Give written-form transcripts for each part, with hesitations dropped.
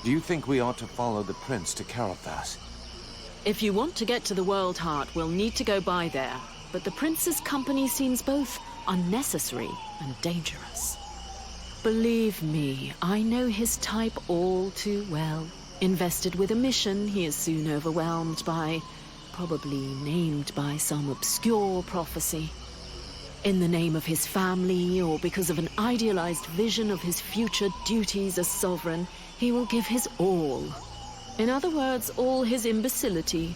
Do you think we ought to follow the prince to Carothas? If you want to get to the World Heart, we'll need to go by there. But the prince's company seems both unnecessary and dangerous. Believe me, I know his type all too well. Invested with a mission, he is soon overwhelmed by, probably named by some obscure prophecy. In the name of his family, or because of an idealized vision of his future duties as sovereign, he will give his all. In other words, all his imbecility.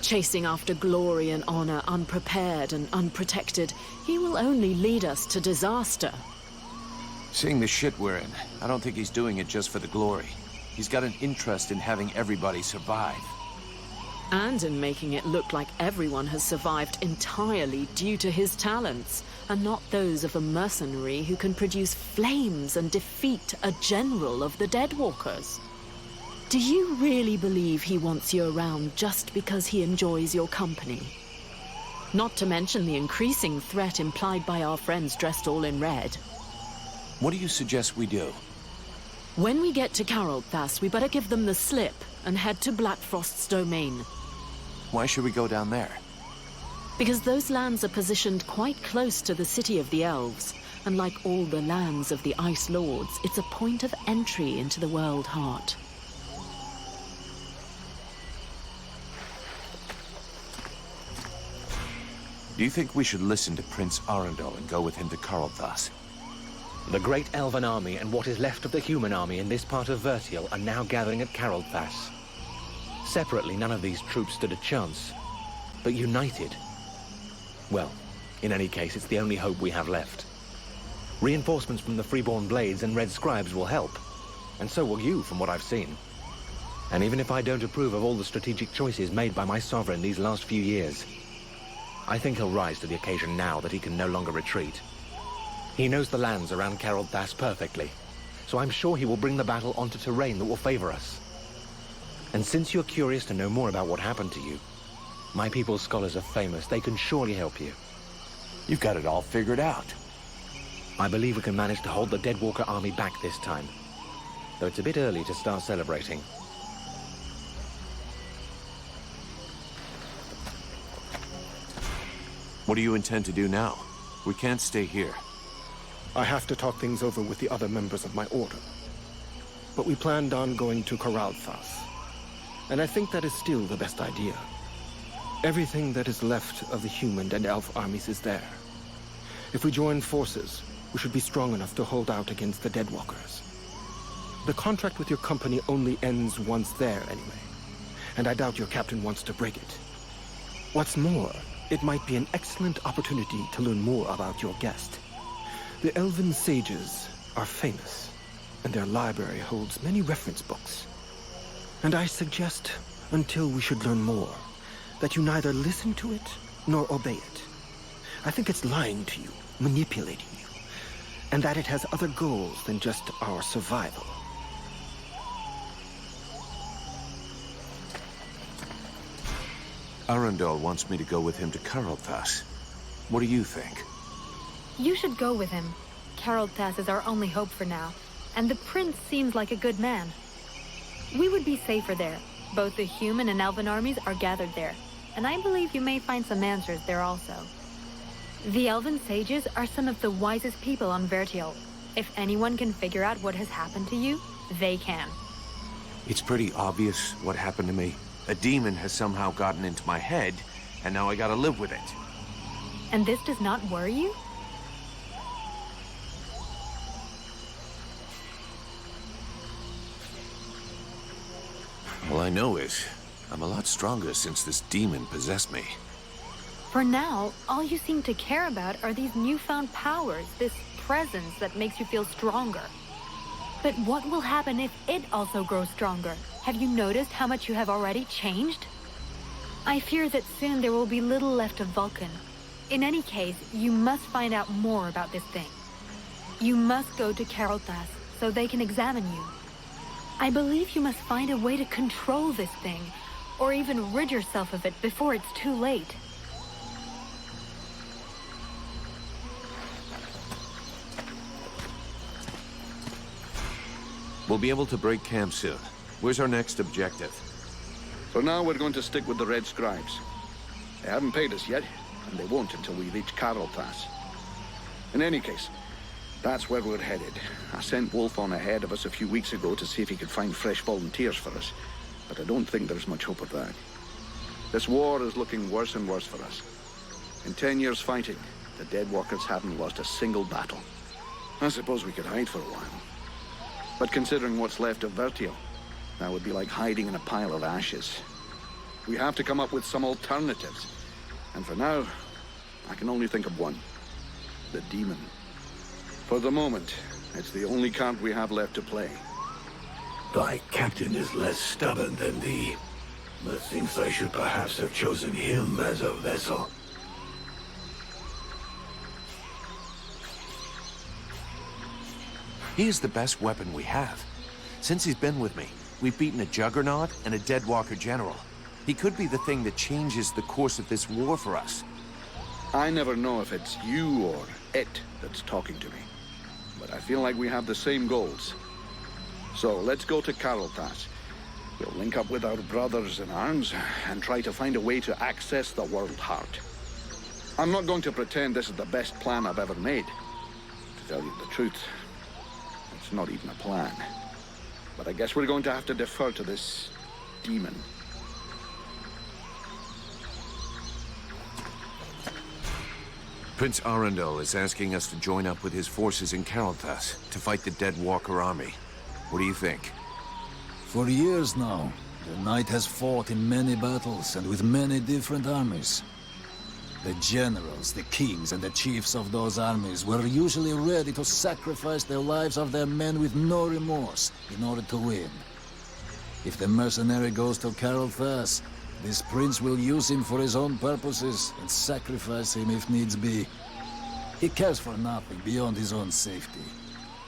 Chasing after glory and honor unprepared and unprotected, he will only lead us to disaster. Seeing the shit we're in, I don't think he's doing it just for the glory. He's got an interest in having everybody survive. And in making it look like everyone has survived entirely due to his talents, and not those of a mercenary who can produce flames and defeat a general of the Deadwalkers. Do you really believe he wants you around just because he enjoys your company? Not to mention the increasing threat implied by our friends dressed all in red. What do you suggest we do? When we get to Carothas, we better give them the slip and head to Blackfrost's domain. Why should we go down there? Because those lands are positioned quite close to the city of the elves, and like all the lands of the Ice Lords, it's a point of entry into the World Heart. Do you think we should listen to Prince Arundel and go with him to Carothas? The great elven army and what is left of the human army in this part of Vertial are now gathering at Carothas. Separately, none of these troops stood a chance. But united... well, in any case, it's the only hope we have left. Reinforcements from the Freeborn Blades and Red Scribes will help. And so will you, from what I've seen. And even if I don't approve of all the strategic choices made by my sovereign these last few years, I think he'll rise to the occasion now that he can no longer retreat. He knows the lands around Carothas perfectly, so I'm sure he will bring the battle onto terrain that will favor us. And since you're curious to know more about what happened to you, my people's scholars are famous. They can surely help you. You've got it all figured out. I believe we can manage to hold the Deadwalker army back this time, though it's a bit early to start celebrating. What do you intend to do now? We can't stay here. I have to talk things over with the other members of my order. But we planned on going to Carothas, and I think that is still the best idea. Everything that is left of the human and elf armies is there. If we join forces, we should be strong enough to hold out against the Deadwalkers. The contract with your company only ends once there anyway, and I doubt your captain wants to break it. What's more, it might be an excellent opportunity to learn more about your guest. The elven sages are famous, and their library holds many reference books. And I suggest, until we should learn more, that you neither listen to it nor obey it. I think it's lying to you, manipulating you, and that it has other goals than just our survival. Arundel wants me to go with him to Carothas. What do you think? You should go with him. Carothas is our only hope for now, and the prince seems like a good man. We would be safer there. Both the human and elven armies are gathered there, and I believe you may find some answers there also. The elven sages are some of the wisest people on Vertial. If anyone can figure out what has happened to you, they can. It's pretty obvious what happened to me. A demon has somehow gotten into my head, and now I gotta live with it. And this does not worry you? All I know is, I'm a lot stronger since this demon possessed me. For now, all you seem to care about are these newfound powers, this presence that makes you feel stronger. But what will happen if it also grows stronger? Have you noticed how much you have already changed? I fear that soon there will be little left of Vulcan. In any case, you must find out more about this thing. You must go to Carothas so they can examine you. I believe you must find a way to control this thing, or even rid yourself of it before it's too late. We'll be able to break camp soon. Where's our next objective? For now, we're going to stick with the Red Scribes. They haven't paid us yet, and they won't until we reach Carrollpass. In any case, that's where we're headed. I sent Wolf on ahead of us a few weeks ago to see if he could find fresh volunteers for us, but I don't think there's much hope of that. This war is looking worse and worse for us. In 10 years fighting, the Deadwalkers haven't lost a single battle. I suppose we could hide for a while. But considering what's left of Vertiel, that would be like hiding in a pile of ashes. We have to come up with some alternatives. And for now, I can only think of one. The demon. For the moment, it's the only card we have left to play. Thy captain is less stubborn than thee. Methinks I should perhaps have chosen him as a vessel. He is the best weapon we have. Since he's been with me, we've beaten a Juggernaut and a Deadwalker general. He could be the thing that changes the course of this war for us. I never know if it's you or it that's talking to me. But I feel like we have the same goals. So let's go to Carrollpass. We'll link up with our brothers in arms and try to find a way to access the World Heart. I'm not going to pretend this is the best plan I've ever made. To tell you the truth, it's not even a plan. But I guess we're going to have to defer to this demon. Prince Arundel is asking us to join up with his forces in Carrollpass to fight the Deadwalker army. What do you think? For years now, the Knight has fought in many battles and with many different armies. The generals, the kings, and the chiefs of those armies were usually ready to sacrifice the lives of their men with no remorse in order to win. If the mercenary goes to Carrollpass, this prince will use him for his own purposes and sacrifice him if needs be. He cares for nothing beyond his own safety.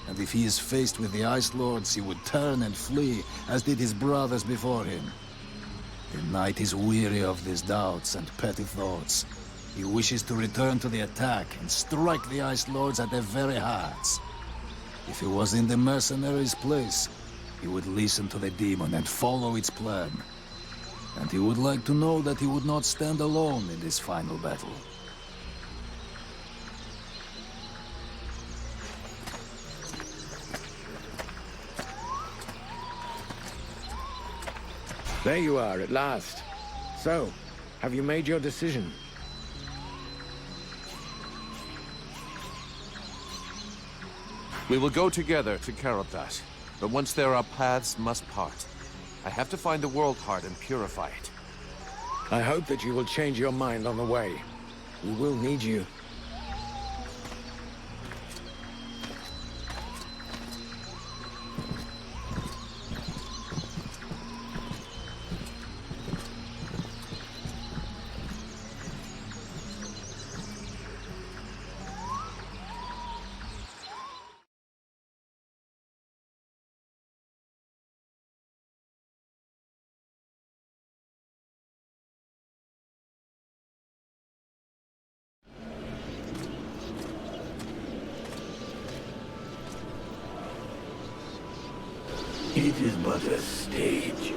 And if he is faced with the Ice Lords, he would turn and flee, as did his brothers before him. The Knight is weary of these doubts and petty thoughts. He wishes to return to the attack and strike the Ice Lords at their very hearts. If he was in the mercenaries' place, he would listen to the demon and follow its plan. And he would like to know that he would not stand alone in this final battle. There you are, at last. So, have you made your decision? We will go together to Carrollpass, but once there our paths must part. I have to find the World Heart and purify it. I hope that you will change your mind on the way. We will need you. It is but a stage.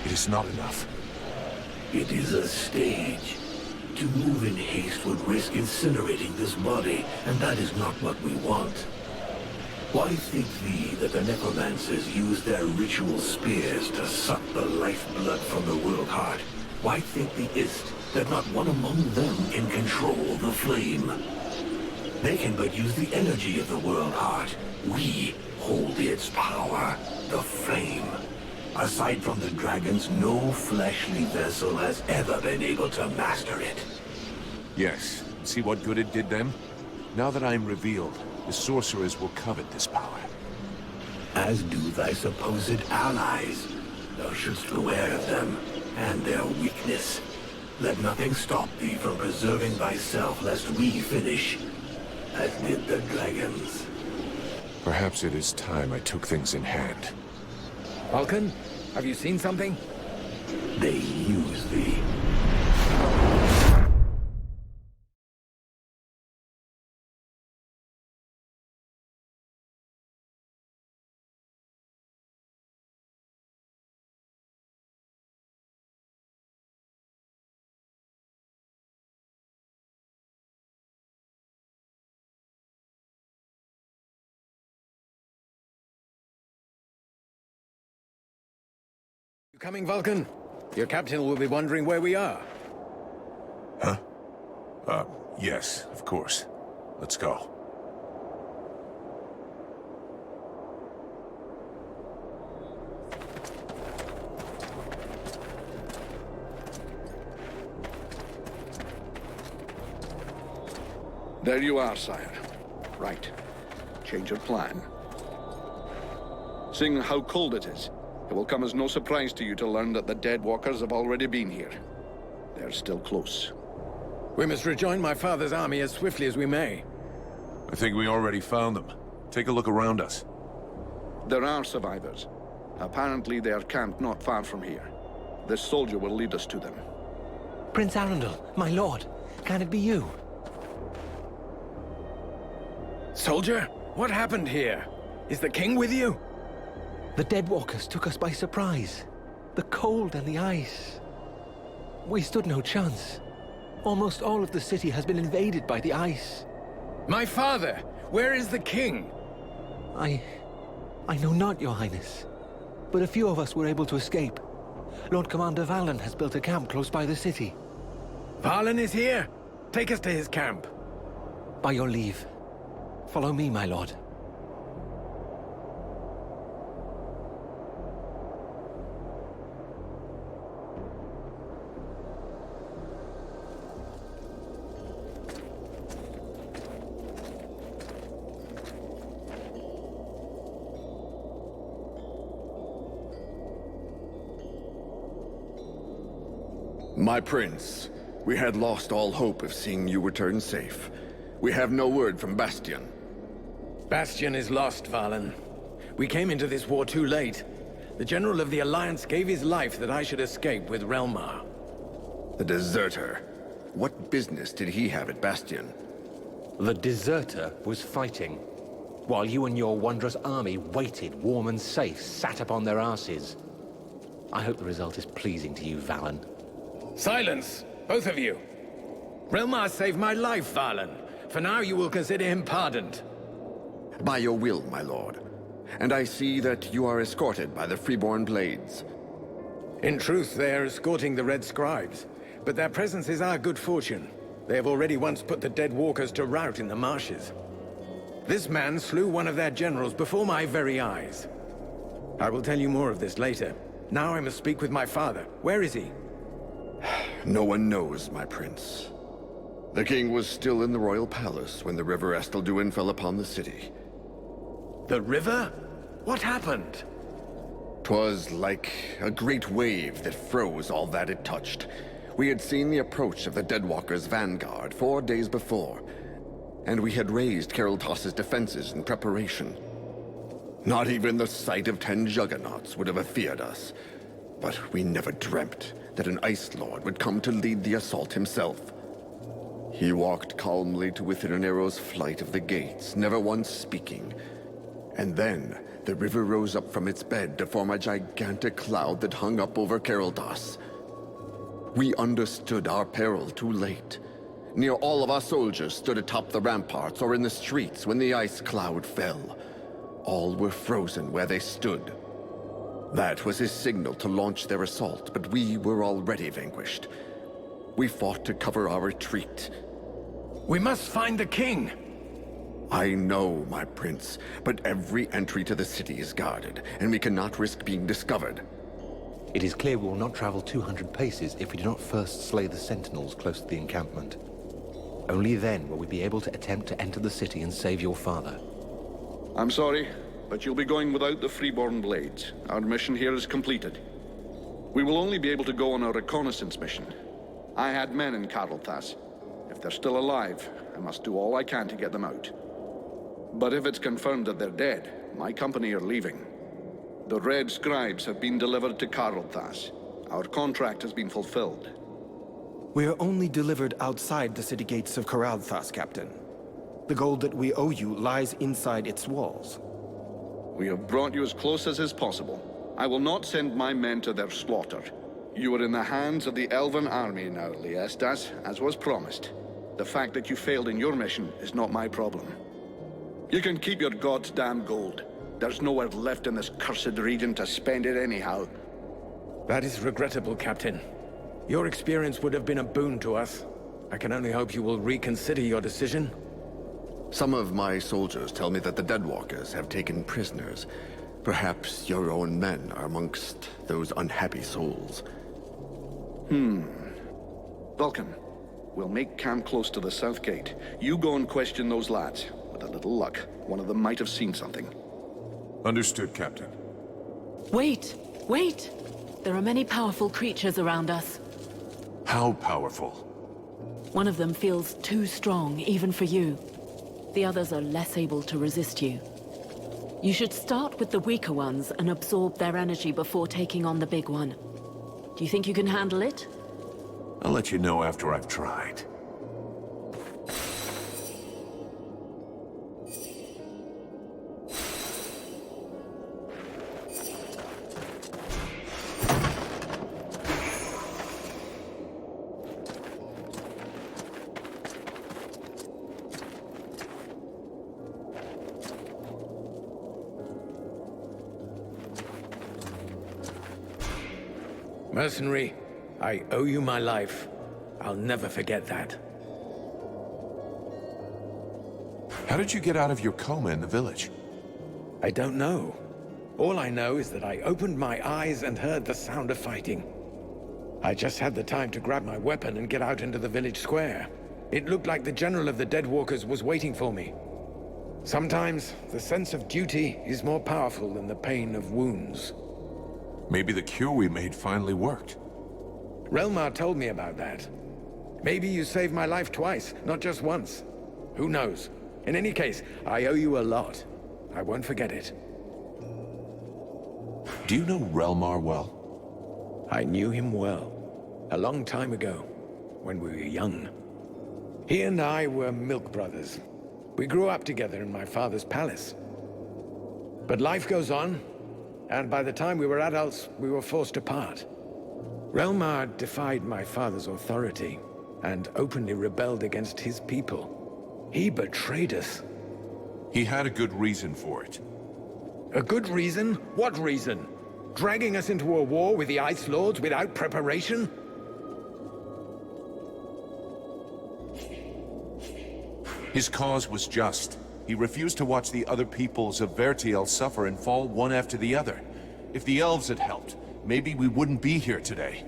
It is not enough. It is a stage. To move in haste would risk incinerating this body, and that is not what we want. Why think thee that the necromancers use their ritual spears to suck the lifeblood from the World Heart? Why think theeist that not one among them can control the flame? They can but use the energy of the World Heart. We hold its power, the flame. Aside from the dragons, no fleshly vessel has ever been able to master it. Yes. See what good it did them? Now that I am revealed, the sorcerers will covet this power. As do thy supposed allies. Thou shouldst beware of them, and their weakness. Let nothing stop thee from preserving thyself, lest we finish, as did the dragons. Perhaps it is time I took things in hand. Vulcan, have you seen something? They use thee. You coming, Vulcan? Your captain will be wondering where we are. Huh? Yes, of course. Let's go. There you are, sire. Right. Change of plan. Seeing how cold it is, it will come as no surprise to you to learn that the dead walkers have already been here. They're still close. We must rejoin my father's army as swiftly as we may. I think we already found them. Take a look around us. There are survivors. Apparently they are camped not far from here. This soldier will lead us to them. Prince Arundel, my lord, can it be you? Soldier, what happened here? Is the king with you? The Deadwalkers took us by surprise. The cold and the ice. We stood no chance. Almost all of the city has been invaded by the ice. My father! Where is the king? I know not, your highness. But a few of us were able to escape. Lord Commander Valen has built a camp close by the city. Valen is here! Take us to his camp. By your leave. Follow me, my lord. My prince, we had lost all hope of seeing you return safe. We have no word from Bastion. Bastion is lost, Valen. We came into this war too late. The General of the Alliance gave his life that I should escape with Relmar. The deserter. What business did he have at Bastion? The deserter was fighting, while you and your wondrous army waited, warm and safe, sat upon their asses. I hope the result is pleasing to you, Valen. Silence, both of you. Relmar saved my life, Valen. For now, you will consider him pardoned. By your will, my lord. And I see that you are escorted by the freeborn blades. In truth, they are escorting the Red Scribes, but their presence is our good fortune. They have already once put the dead walkers to rout in the marshes. This man slew one of their generals before my very eyes. I will tell you more of this later. Now I must speak with my father. Where is he? No one knows, my prince. The king was still in the royal palace when the river Estelduin fell upon the city. The river? What happened? 'Twas like a great wave that froze all that it touched. We had seen the approach of the Deadwalkers' vanguard 4 days before, and we had raised Kariltas's defenses in preparation. Not even the sight of 10 juggernauts would have feared us, but we never dreamt that an Ice Lord would come to lead the assault himself. He walked calmly to within an arrow's flight of the gates, never once speaking. And then, the river rose up from its bed to form a gigantic cloud that hung up over Kariltas. We understood our peril too late. Near all of our soldiers stood atop the ramparts or in the streets when the ice cloud fell. All were frozen where they stood. That was his signal to launch their assault, but we were already vanquished. We fought to cover our retreat. We must find the king! I know, my prince, but every entry to the city is guarded, and we cannot risk being discovered. It is clear we will not travel 200 paces if we do not first slay the sentinels close to the encampment. Only then will we be able to attempt to enter the city and save your father. I'm sorry, but you'll be going without the freeborn blades. Our mission here is completed. We will only be able to go on a reconnaissance mission. I had men in Kariltas. If they're still alive, I must do all I can to get them out. But if it's confirmed that they're dead, my company are leaving. The Red Scribes have been delivered to Karlthas. Our contract has been fulfilled. We are only delivered outside the city gates of Karlthas, Captain. The gold that we owe you lies inside its walls. We have brought you as close as is possible. I will not send my men to their slaughter. You are in the hands of the Elven army now, Liestas, as was promised. The fact that you failed in your mission is not my problem. You can keep your goddamn gold. There's nowhere left in this cursed region to spend it anyhow. That is regrettable, Captain. Your experience would have been a boon to us. I can only hope you will reconsider your decision. Some of my soldiers tell me that the Deadwalkers have taken prisoners. Perhaps your own men are amongst those unhappy souls. Vulcan, we'll make camp close to the south gate. You go and question those lads. With a little luck, one of them might have seen something. Understood, Captain. Wait! Wait! There are many powerful creatures around us. How powerful? One of them feels too strong, even for you. The others are less able to resist you. You should start with the weaker ones and absorb their energy before taking on the big one. Do you think you can handle it? I'll let you know after I've tried. Mercenary, I owe you my life. I'll never forget that. How did you get out of your coma in the village? I don't know. All I know is that I opened my eyes and heard the sound of fighting. I just had the time to grab my weapon and get out into the village square. It looked like the general of the Deadwalkers was waiting for me. Sometimes, the sense of duty is more powerful than the pain of wounds. Maybe the cure we made finally worked. Relmar told me about that. Maybe you saved my life twice, not just once. Who knows? In any case, I owe you a lot. I won't forget it. Do you know Relmar well? I knew him well. A long time ago, when we were young. He and I were milk brothers. We grew up together in my father's palace. But life goes on, and by the time we were adults, we were forced apart. Relmar defied my father's authority, and openly rebelled against his people. He betrayed us. He had a good reason for it. A good reason? What reason? Dragging us into a war with the Ice Lords without preparation? His cause was just. He refused to watch the other peoples of Vertiel suffer and fall one after the other. If the elves had helped, maybe we wouldn't be here today.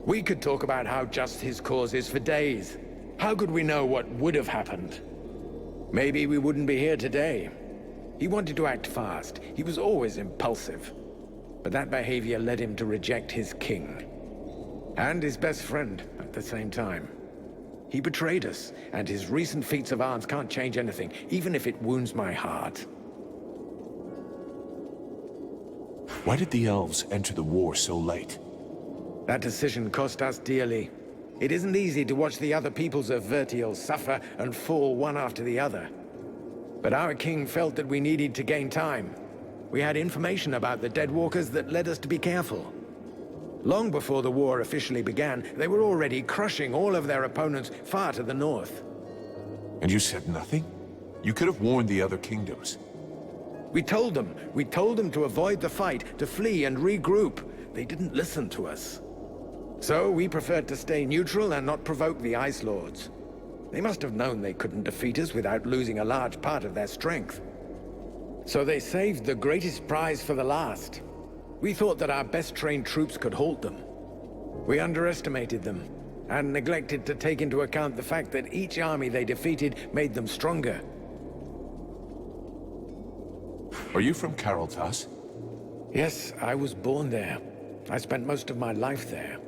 We could talk about how just his cause is for days. How could we know what would have happened? Maybe we wouldn't be here today. He wanted to act fast. He was always impulsive. But that behavior led him to reject his king. And his best friend at the same time. He betrayed us, and his recent feats of arms can't change anything, even if it wounds my heart. Why did the elves enter the war so late? That decision cost us dearly. It isn't easy to watch the other peoples of Vertiel suffer and fall one after the other. But our king felt that we needed to gain time. We had information about the Deadwalkers that led us to be careful. Long before the war officially began, they were already crushing all of their opponents far to the north. And you said nothing? You could have warned the other kingdoms. We told them to avoid the fight, to flee and regroup. They didn't listen to us. So we preferred to stay neutral and not provoke the Ice Lords. They must have known they couldn't defeat us without losing a large part of their strength. So they saved the greatest prize for the last. We thought that our best-trained troops could halt them. We underestimated them, and neglected to take into account the fact that each army they defeated made them stronger. Are you from Karlthas? Yes, I was born there. I spent most of my life there.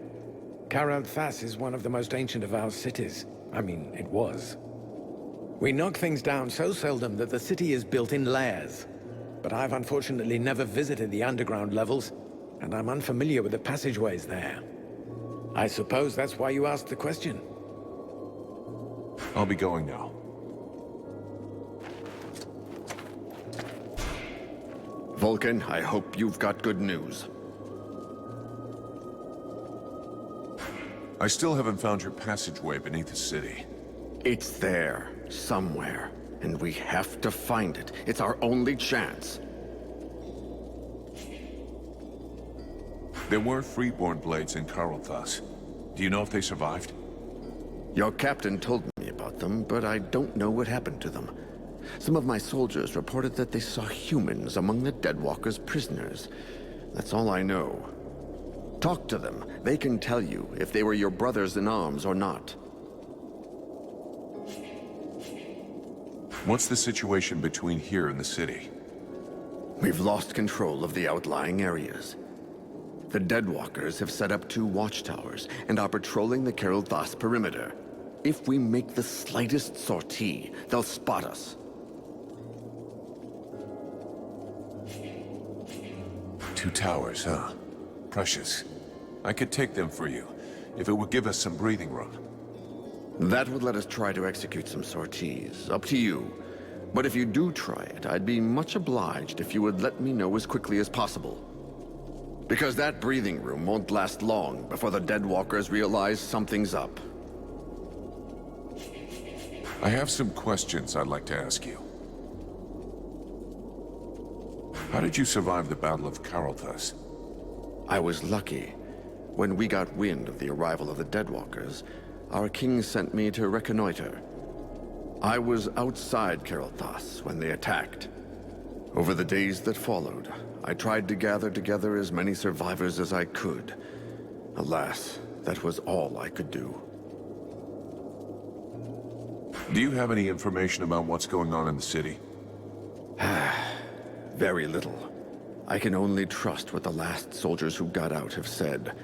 Karlthas is one of the most ancient of our cities. I mean, it was. We knock things down so seldom that the city is built in layers. But I've unfortunately never visited the underground levels, and I'm unfamiliar with the passageways there. I suppose that's why you asked the question. I'll be going now. Vulcan, I hope you've got good news. I still haven't found your passageway beneath the city. It's there, somewhere, and we have to find it. It's our only chance. There were freeborn blades in Karlthas. Do you know if they survived? Your captain told me about them, but I don't know what happened to them. Some of my soldiers reported that they saw humans among the Deadwalkers' prisoners. That's all I know. Talk to them. They can tell you if they were your brothers in arms or not. What's the situation between here and the city? We've lost control of the outlying areas. The Deadwalkers have set up 2 watchtowers and are patrolling the Karlthas perimeter. If we make the slightest sortie, they'll spot us. 2 towers, huh? Precious. I could take them for you, if it would give us some breathing room. That would let us try to execute some sorties. Up to you. But if you do try it, I'd be much obliged if you would let me know as quickly as possible. Because that breathing room won't last long before the Deadwalkers realize something's up. I have some questions I'd like to ask you. How did you survive the Battle of Karlthas? I was lucky. When we got wind of the arrival of the Deadwalkers, our king sent me to reconnoiter. I was outside Karlthas when they attacked. Over the days that followed, I tried to gather together as many survivors as I could. Alas, that was all I could do. Do you have any information about what's going on in the city? Very little. I can only trust what the last soldiers who got out have said.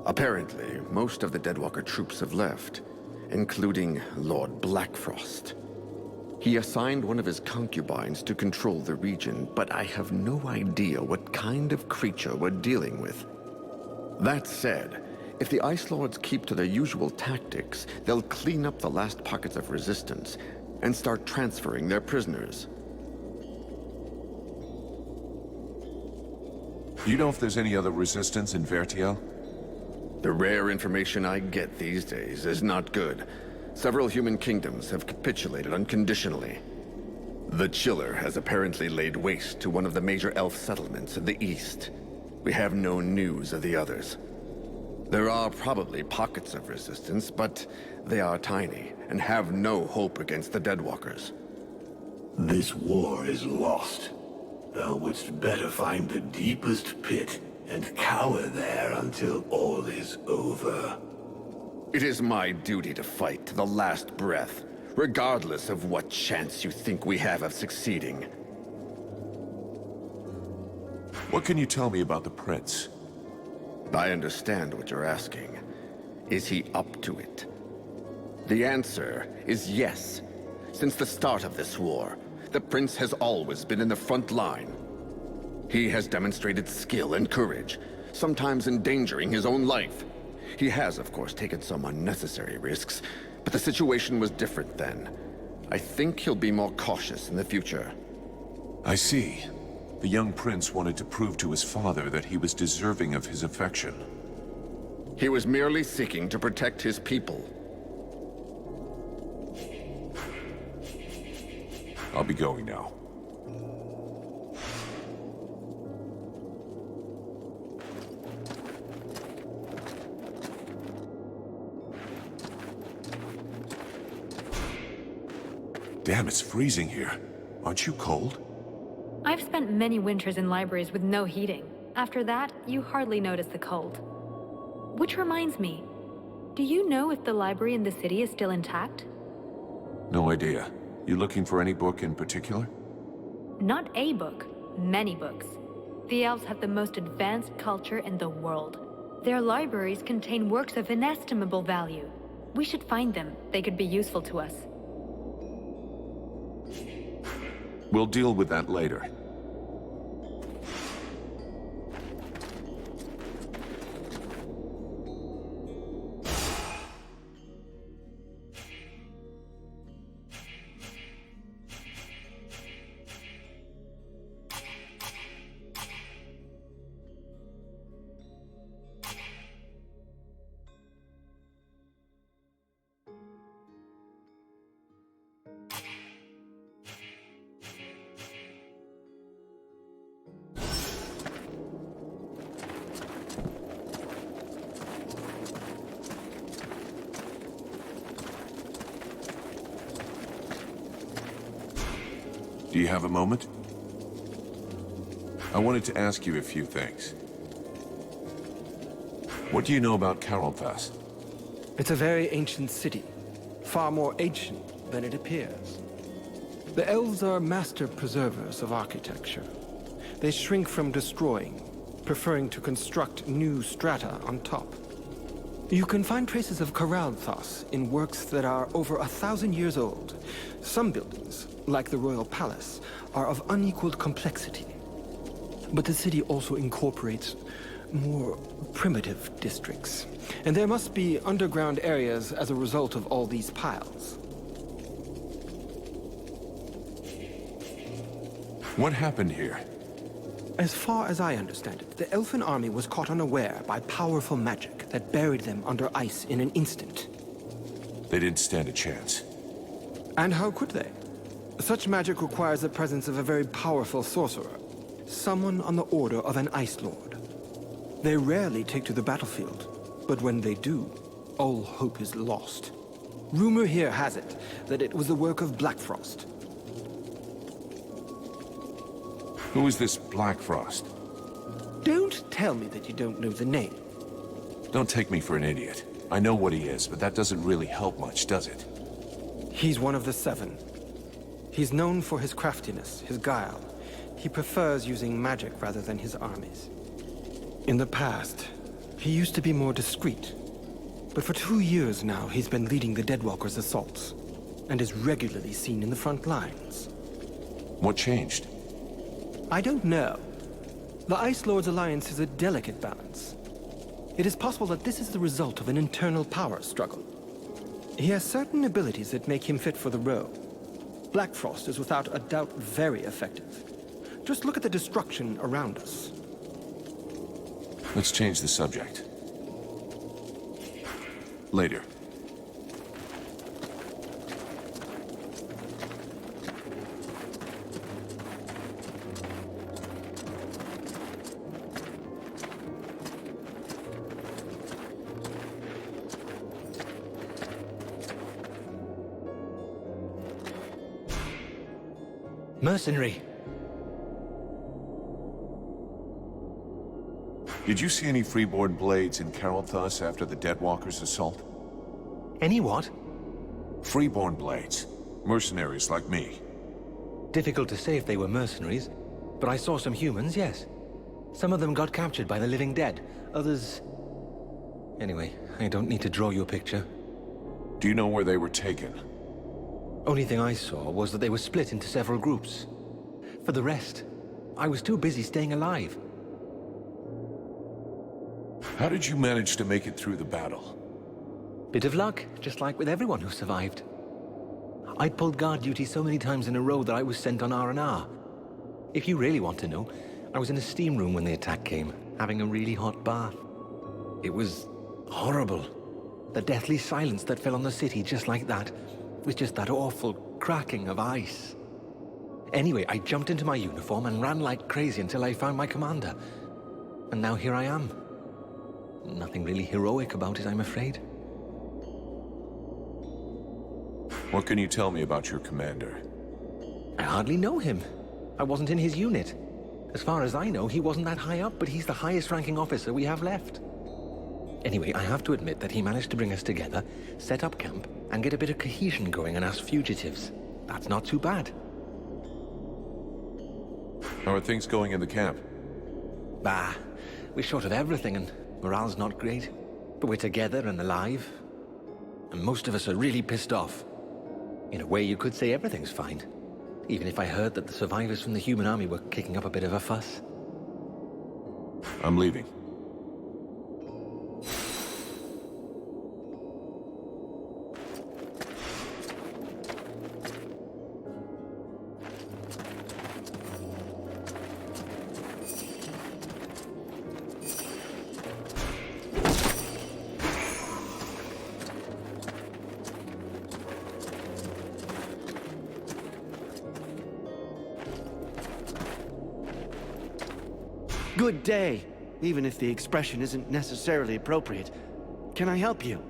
Apparently, most of the Deadwalker troops have left, including Lord Blackfrost. He assigned one of his concubines to control the region, but I have no idea what kind of creature we're dealing with. That said, if the Ice Lords keep to their usual tactics, they'll clean up the last pockets of resistance and start transferring their prisoners. Do you know if there's any other resistance in Vertiel? The rare information I get these days is not good. Several human kingdoms have capitulated unconditionally. The Chiller has apparently laid waste to one of the major elf settlements in the east. We have no news of the others. There are probably pockets of resistance, but they are tiny and have no hope against the Deadwalkers. This war is lost. Thou wouldst better find the deepest pit and cower there until all is over. It is my duty to fight to the last breath, regardless of what chance you think we have of succeeding. What can you tell me about the Prince? I understand what you're asking. Is he up to it? The answer is yes. Since the start of this war, the Prince has always been in the front line. He has demonstrated skill and courage, sometimes endangering his own life. He has, of course, taken some unnecessary risks, but the situation was different then. I think he'll be more cautious in the future. I see. The young prince wanted to prove to his father that he was deserving of his affection. He was merely seeking to protect his people. I'll be going now. Damn, it's freezing here. Aren't you cold? I've spent many winters in libraries with no heating. After that, you hardly notice the cold. Which reminds me, do you know if the library in the city is still intact? No idea. You looking for any book in particular? Not a book, many books. The elves have the most advanced culture in the world. Their libraries contain works of inestimable value. We should find them. They could be useful to us. We'll deal with that later. Do you have a moment? I wanted to ask you a few things. What do you know about Caroldthas? It's a very ancient city. Far more ancient than it appears. The elves are master preservers of architecture. They shrink from destroying, preferring to construct new strata on top. You can find traces of Caroldthas in works that are over 1,000 years old. Some buildings, like the Royal Palace, are of unequaled complexity. But the city also incorporates more primitive districts. And there must be underground areas as a result of all these piles. What happened here? As far as I understand it, the elfin army was caught unaware by powerful magic that buried them under ice in an instant. They didn't stand a chance. And how could they? Such magic requires the presence of a very powerful sorcerer, someone on the order of an Ice Lord. They rarely take to the battlefield, but when they do, all hope is lost. Rumor here has it that it was the work of Blackfrost. Who is this Blackfrost? Don't tell me that you don't know the name. Don't take me for an idiot. I know what he is, but that doesn't really help much, does it? He's one of the Seven. He's known for his craftiness, his guile. He prefers using magic rather than his armies. In the past, he used to be more discreet. But for 2 years now, he's been leading the Deadwalkers' assaults, and is regularly seen in the front lines. What changed? I don't know. The Ice Lord's alliance is a delicate balance. It is possible that this is the result of an internal power struggle. He has certain abilities that make him fit for the role. Blackfrost is without a doubt very effective. Just look at the destruction around us. Let's change the subject. Later. Mercenary. Did you see any freeborn blades in Caroldthas after the Deadwalkers' assault? Any what? Freeborn blades. Mercenaries like me. Difficult to say if they were mercenaries, but I saw some humans, yes. Some of them got captured by the living dead, others... Anyway, I don't need to draw you a picture. Do you know where they were taken? Only thing I saw was that they were split into several groups. For the rest, I was too busy staying alive. How did you manage to make it through the battle? Bit of luck, just like with everyone who survived. I'd pulled guard duty so many times in a row that I was sent on R&R. If you really want to know, I was in a steam room when the attack came, having a really hot bath. It was horrible. The deathly silence that fell on the city just like that, with just that awful cracking of ice. Anyway, I jumped into my uniform and ran like crazy until I found my commander. And now here I am. Nothing really heroic about it, I'm afraid. What can you tell me about your commander? I hardly know him. I wasn't in his unit. As far as I know, he wasn't that high up, but he's the highest ranking officer we have left. Anyway, I have to admit that he managed to bring us together, set up camp, and get a bit of cohesion going in us fugitives. That's not too bad. How are things going in the camp? Bah, we're short of everything and morale's not great. But we're together and alive. And most of us are really pissed off. In a way, you could say everything's fine. even if I heard that the survivors from the human army were kicking up a bit of a fuss. I'm leaving. Good day, even if the expression isn't necessarily appropriate. Can I help you?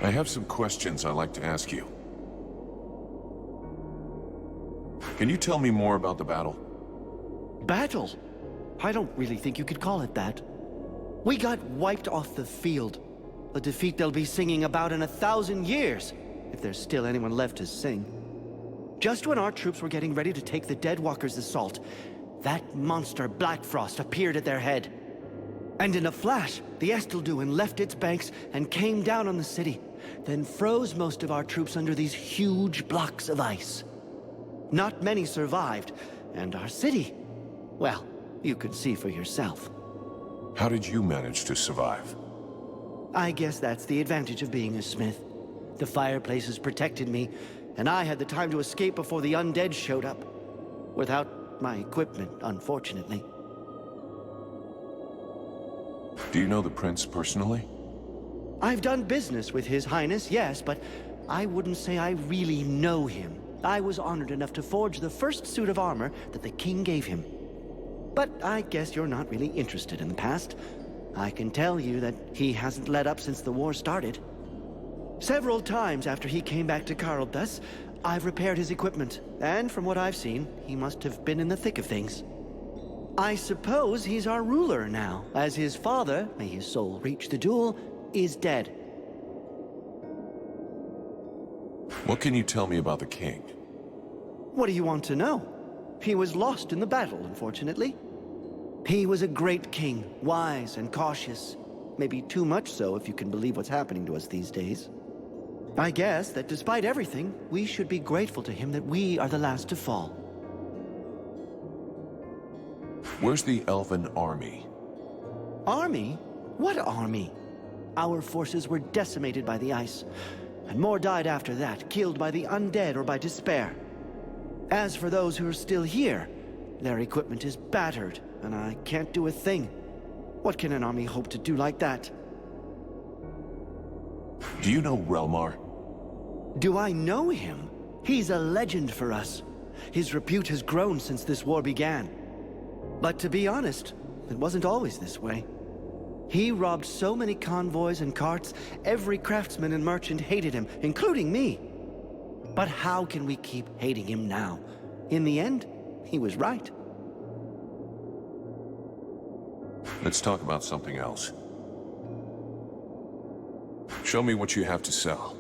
I have some questions I'd like to ask you. Can you tell me more about the battle? Battle? I don't really think you could call it that. We got wiped off the field. A defeat they'll be singing about in 1,000 years, if there's still anyone left to sing. Just when our troops were getting ready to take the Deadwalkers' assault, that monster Blackfrost appeared at their head. And in a flash, the Estelduin left its banks and came down on the city, then froze most of our troops under these huge blocks of ice. Not many survived, and our city, well, you could see for yourself. How did you manage to survive? I guess that's the advantage of being a smith. The fireplaces protected me, and I had the time to escape before the undead showed up. Without my equipment, unfortunately. Do you know the prince personally? I've done business with His Highness, yes, but I wouldn't say I really know him. I was honored enough to forge the first suit of armor that the king gave him. But I guess you're not really interested in the past. I can tell you that he hasn't let up since the war started. Several times after he came back to Karlthus, I've repaired his equipment, and from what I've seen, he must have been in the thick of things. I suppose he's our ruler now, as his father, may his soul reach the duel, is dead. What can you tell me about the king? What do you want to know? He was lost in the battle, unfortunately. He was a great king, wise and cautious. Maybe too much so if you can believe what's happening to us these days. I guess that despite everything, we should be grateful to him that we are the last to fall. Where's the elven army? Army? What army? Our forces were decimated by the ice, and more died after that, killed by the undead or by despair. As for those who are still here, their equipment is battered, and I can't do a thing. What can an army hope to do like that? Do you know Relmar? Do I know him? He's a legend for us. His repute has grown since this war began. But to be honest, it wasn't always this way. He robbed so many convoys and carts, every craftsman and merchant hated him, including me. But how can we keep hating him now? In the end, he was right. Let's talk about something else. Show me what you have to sell.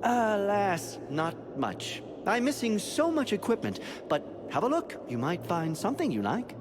Alas, not much. I'm missing so much equipment, but have a look. You might find something you like.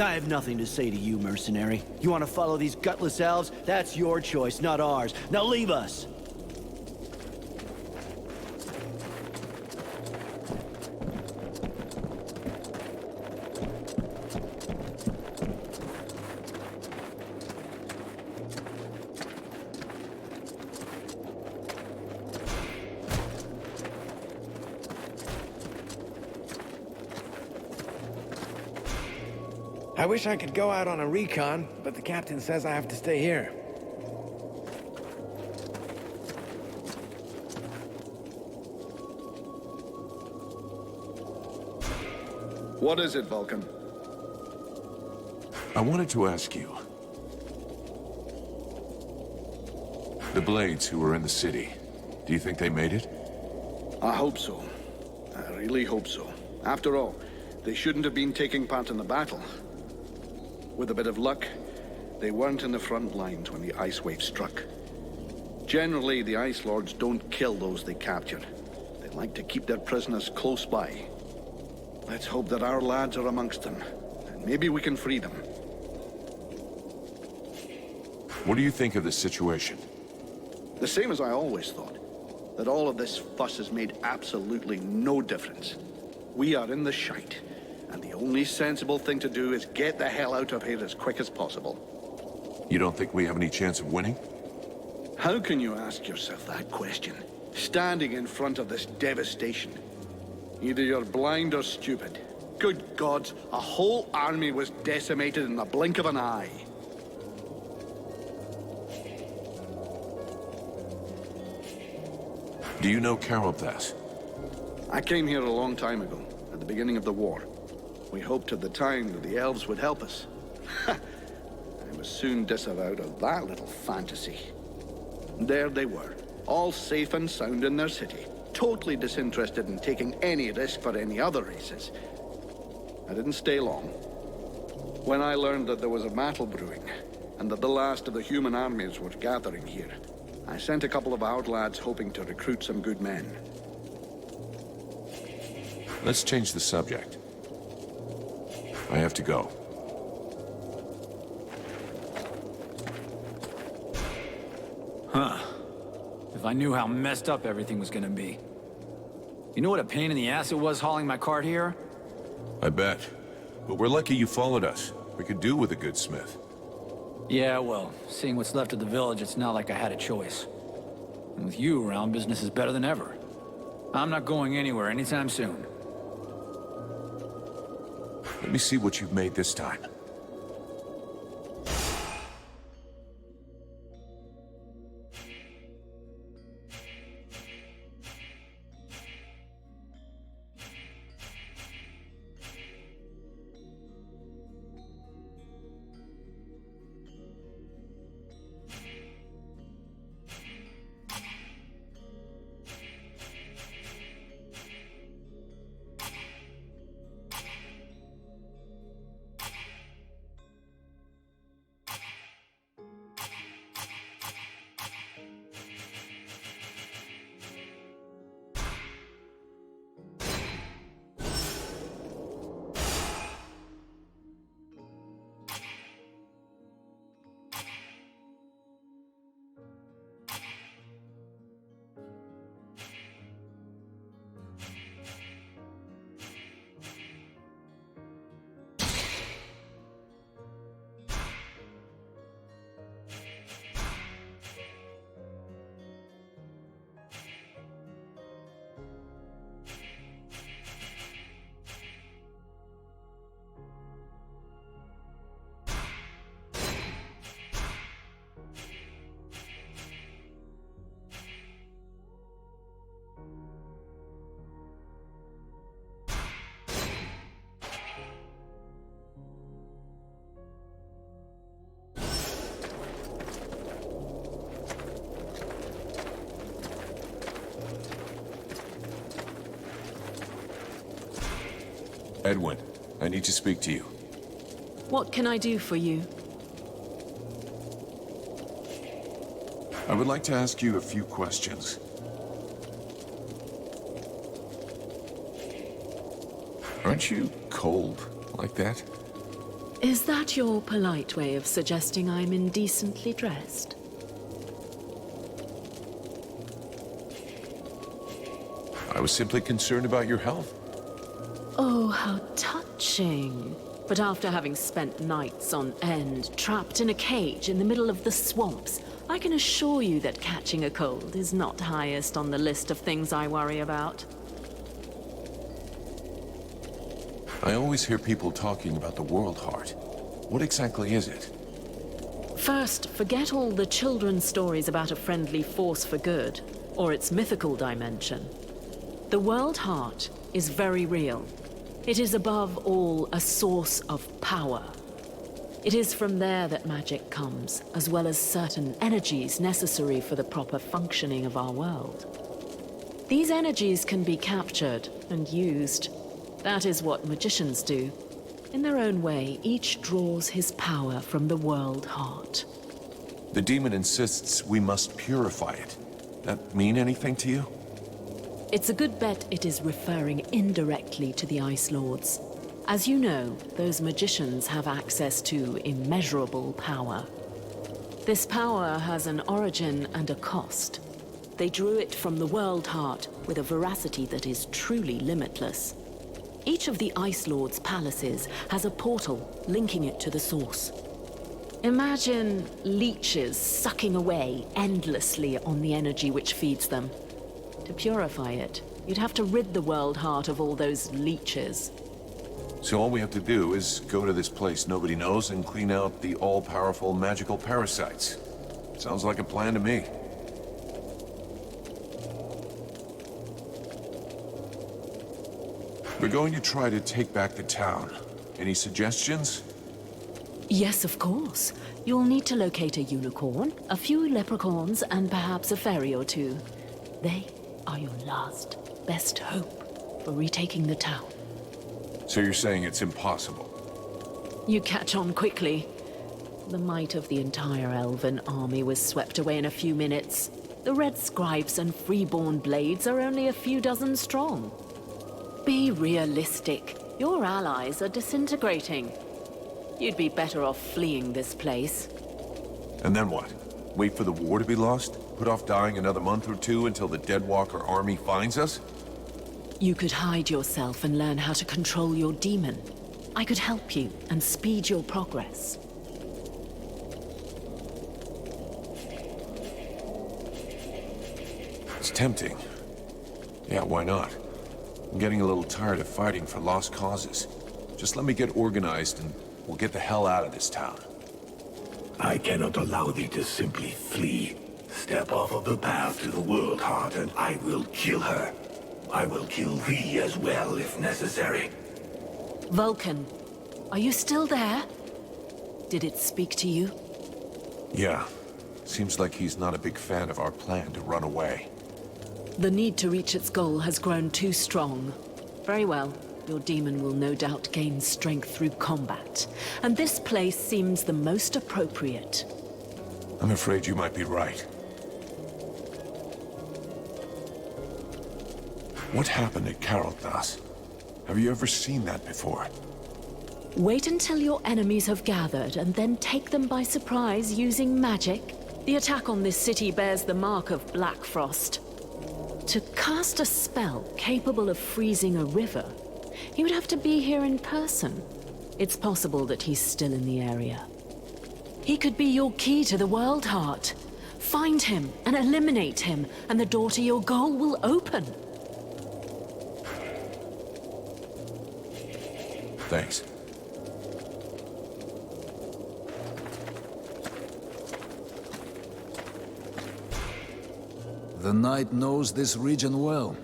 I have nothing to say to you, mercenary. You want to follow these gutless elves? That's your choice, not ours. Now leave us! I wish I could go out on a recon, but the captain says I have to stay here. What is it, Vulcan? I wanted to ask you. The Blades who were in the city, do you think they made it? I hope so. I really hope so. After all, they shouldn't have been taking part in the battle. With a bit of luck, they weren't in the front lines when the ice wave struck. Generally, the Ice Lords don't kill those they capture. They like to keep their prisoners close by. Let's hope that our lads are amongst them, and maybe we can free them. What do you think of the situation? The same as I always thought, that all of this fuss has made absolutely no difference. We are in the shite. And the only sensible thing to do is get the hell out of here as quick as possible. You don't think we have any chance of winning? How can you ask yourself that question, standing in front of this devastation? Either you're blind or stupid. Good gods, a whole army was decimated in the blink of an eye. Do you know Carolthas? I came here a long time ago, at the beginning of the war. We hoped at the time that the elves would help us. I was soon disavowed of that little fantasy. There they were, all safe and sound in their city, totally disinterested in taking any risk for any other races. I didn't stay long. When I learned that there was a battle brewing, and that the last of the human armies were gathering here, I sent a couple of our lads hoping to recruit some good men. Let's change the subject. I have to go. Huh. If I knew how messed up everything was gonna be. You know what a pain in the ass it was hauling my cart here? I bet. But we're lucky you followed us. We could do with a good smith. Yeah, well, seeing what's left of the village, it's not like I had a choice. And with you around, business is better than ever. I'm not going anywhere anytime soon. Let me see what you've made this time. Edwin, I need to speak to you. What can I do for you? I would like to ask you a few questions. Aren't you cold like that? Is that your polite way of suggesting I'm indecently dressed? I was simply concerned about your health. Oh, how touching. But after having spent nights on end, trapped in a cage in the middle of the swamps, I can assure you that catching a cold is not highest on the list of things I worry about. I always hear people talking about the World Heart. What exactly is it? First, forget all the children's stories about a friendly force for good, or its mythical dimension. The World Heart is very real. It is above all a source of power. It is from there that magic comes, as well as certain energies necessary for the proper functioning of our world. These energies can be captured and used. That is what magicians do. In their own way, each draws his power from the World Heart. The demon insists we must purify it. That mean anything to you? It's a good bet it is referring indirectly to the Ice Lords. As you know, those magicians have access to immeasurable power. This power has an origin and a cost. They drew it from the World Heart with a veracity that is truly limitless. Each of the Ice Lords' palaces has a portal linking it to the source. Imagine leeches sucking away endlessly on the energy which feeds them. To purify it, you'd have to rid the World Heart of all those leeches. So all we have to do is go to this place nobody knows and clean out the all-powerful magical parasites. Sounds like a plan to me. We're going to try to take back the town. Any suggestions? Yes, of course. You'll need to locate a unicorn, a few leprechauns, and perhaps a fairy or two. They are your last, best hope for retaking the town. So you're saying it's impossible? You catch on quickly. The might of the entire elven army was swept away in a few minutes. The red scribes and freeborn blades are only a few dozen strong. Be realistic. Your allies are disintegrating. You'd be better off fleeing this place. And then what? Wait for the war to be lost? Put off dying another month or two until the Deadwalker army finds us? You could hide yourself and learn how to control your demon. I could help you and speed your progress. It's tempting. Yeah, why not? I'm getting a little tired of fighting for lost causes. Just let me get organized and we'll get the hell out of this town. I cannot allow thee to simply flee. Step off of the path to the World Heart and I will kill her. I will kill thee as well if necessary. Vulcan, are you still there? Did it speak to you? Yeah. Seems like he's not a big fan of our plan to run away. The need to reach its goal has grown too strong. Very well. Your demon will no doubt gain strength through combat. And this place seems the most appropriate. I'm afraid you might be right. What happened at Carolthas? Have you ever seen that before? Wait until your enemies have gathered and then take them by surprise using magic. The attack on this city bears the mark of Black Frost. To cast a spell capable of freezing a river, he would have to be here in person. It's possible that he's still in the area. He could be your key to the World Heart. Find him and eliminate him, and the door to your goal will open. Thanks. The Knight knows this region well.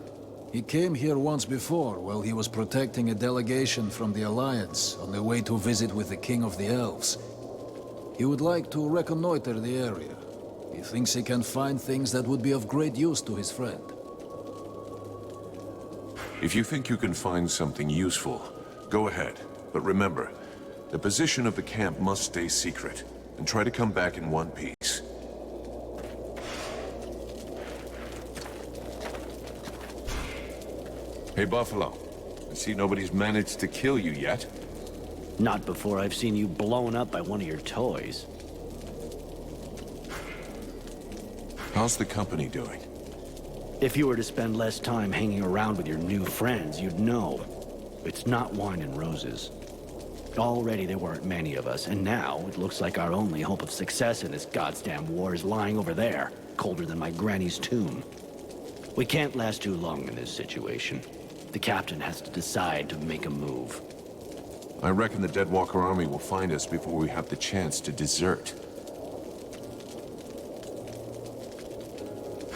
He came here once before while he was protecting a delegation from the Alliance on their way to visit with the King of the Elves. He would like to reconnoiter the area. He thinks he can find things that would be of great use to his friend. If you think you can find something useful, go ahead. But remember, the position of the camp must stay secret, and try to come back in one piece. Hey, Buffalo. I see nobody's managed to kill you yet. Not before I've seen you blown up by one of your toys. How's the company doing? If you were to spend less time hanging around with your new friends, you'd know. It's not wine and roses. Already there weren't many of us, and now it looks like our only hope of success in this goddamn war is lying over there, colder than my granny's tomb. We can't last too long in this situation. The captain has to decide to make a move. I reckon the Deadwalker army will find us before we have the chance to desert.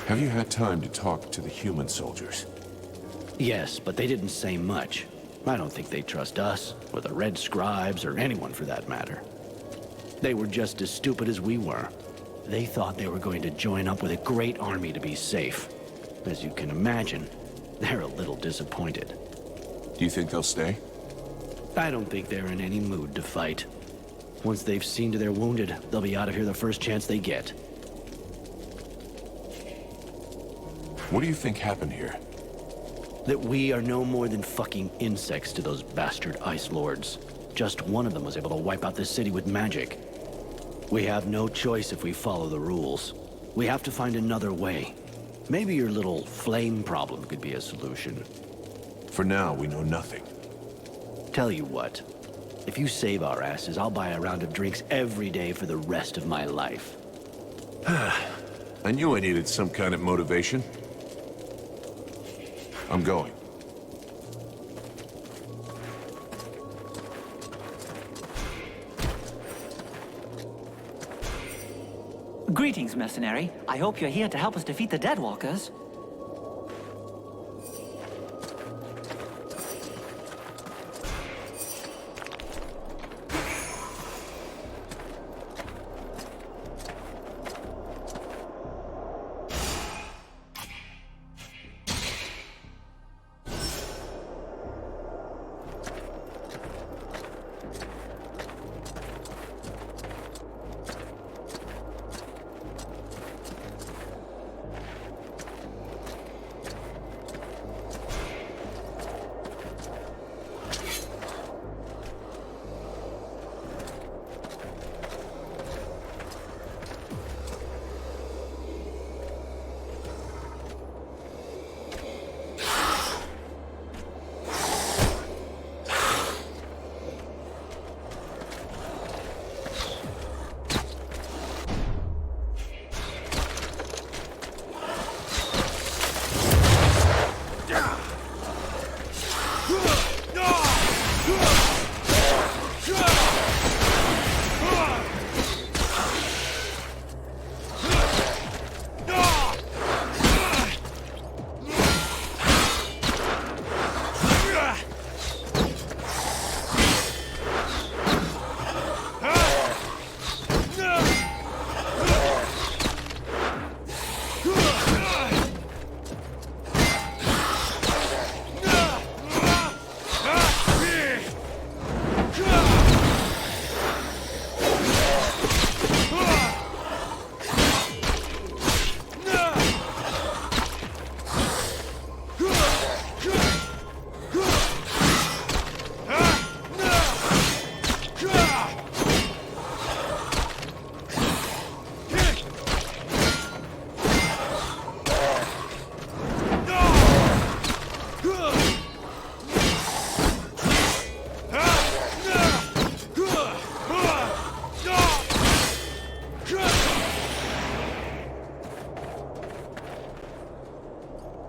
Have you had time to talk to the human soldiers? Yes, but they didn't say much. I don't think they trust us, or the Red Scribes, or anyone for that matter. They were just as stupid as we were. They thought they were going to join up with a great army to be safe. As you can imagine, they're a little disappointed. Do you think they'll stay? I don't think they're in any mood to fight. Once they've seen to their wounded, they'll be out of here the first chance they get. What do you think happened here? That we are no more than fucking insects to those bastard Ice Lords. Just one of them was able to wipe out this city with magic. We have no choice if we follow the rules. We have to find another way. Maybe your little flame problem could be a solution. For now, we know nothing. Tell you what, if you save our asses, I'll buy a round of drinks every day for the rest of my life. I knew I needed some kind of motivation. I'm going. Greetings, mercenary. I hope you're here to help us defeat the Deadwalkers.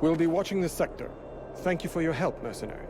We'll be watching this sector. Thank you for your help, mercenary.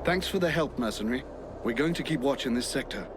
Thanks for the help, mercenary. We're going to keep watch in this sector.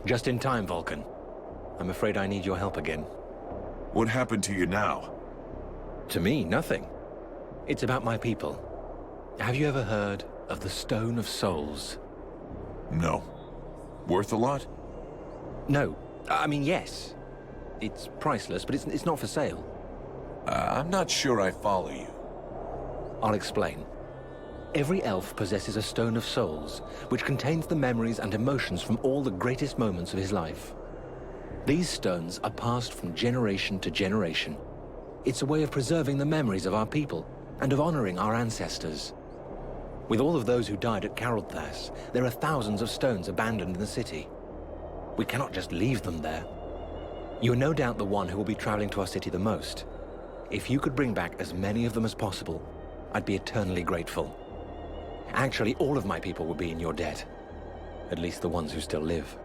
Just in time, Vulcan. I'm afraid I need your help again. What happened to you now? To me, nothing. It's about my people. Have you ever heard of the Stone of Souls? No. Worth a lot? No. I mean, yes. It's priceless, but it's not for sale. I'm not sure I follow you. I'll explain. Every elf possesses a Stone of Souls, which contains the memories and emotions from all the greatest moments of his life. These stones are passed from generation to generation. It's a way of preserving the memories of our people and of honoring our ancestors. With all of those who died at Caroldthas, there are thousands of stones abandoned in the city. We cannot just leave them there. You are no doubt the one who will be traveling to our city the most. If you could bring back as many of them as possible, I'd be eternally grateful. Actually, all of my people would be in your debt. At least the ones who still live.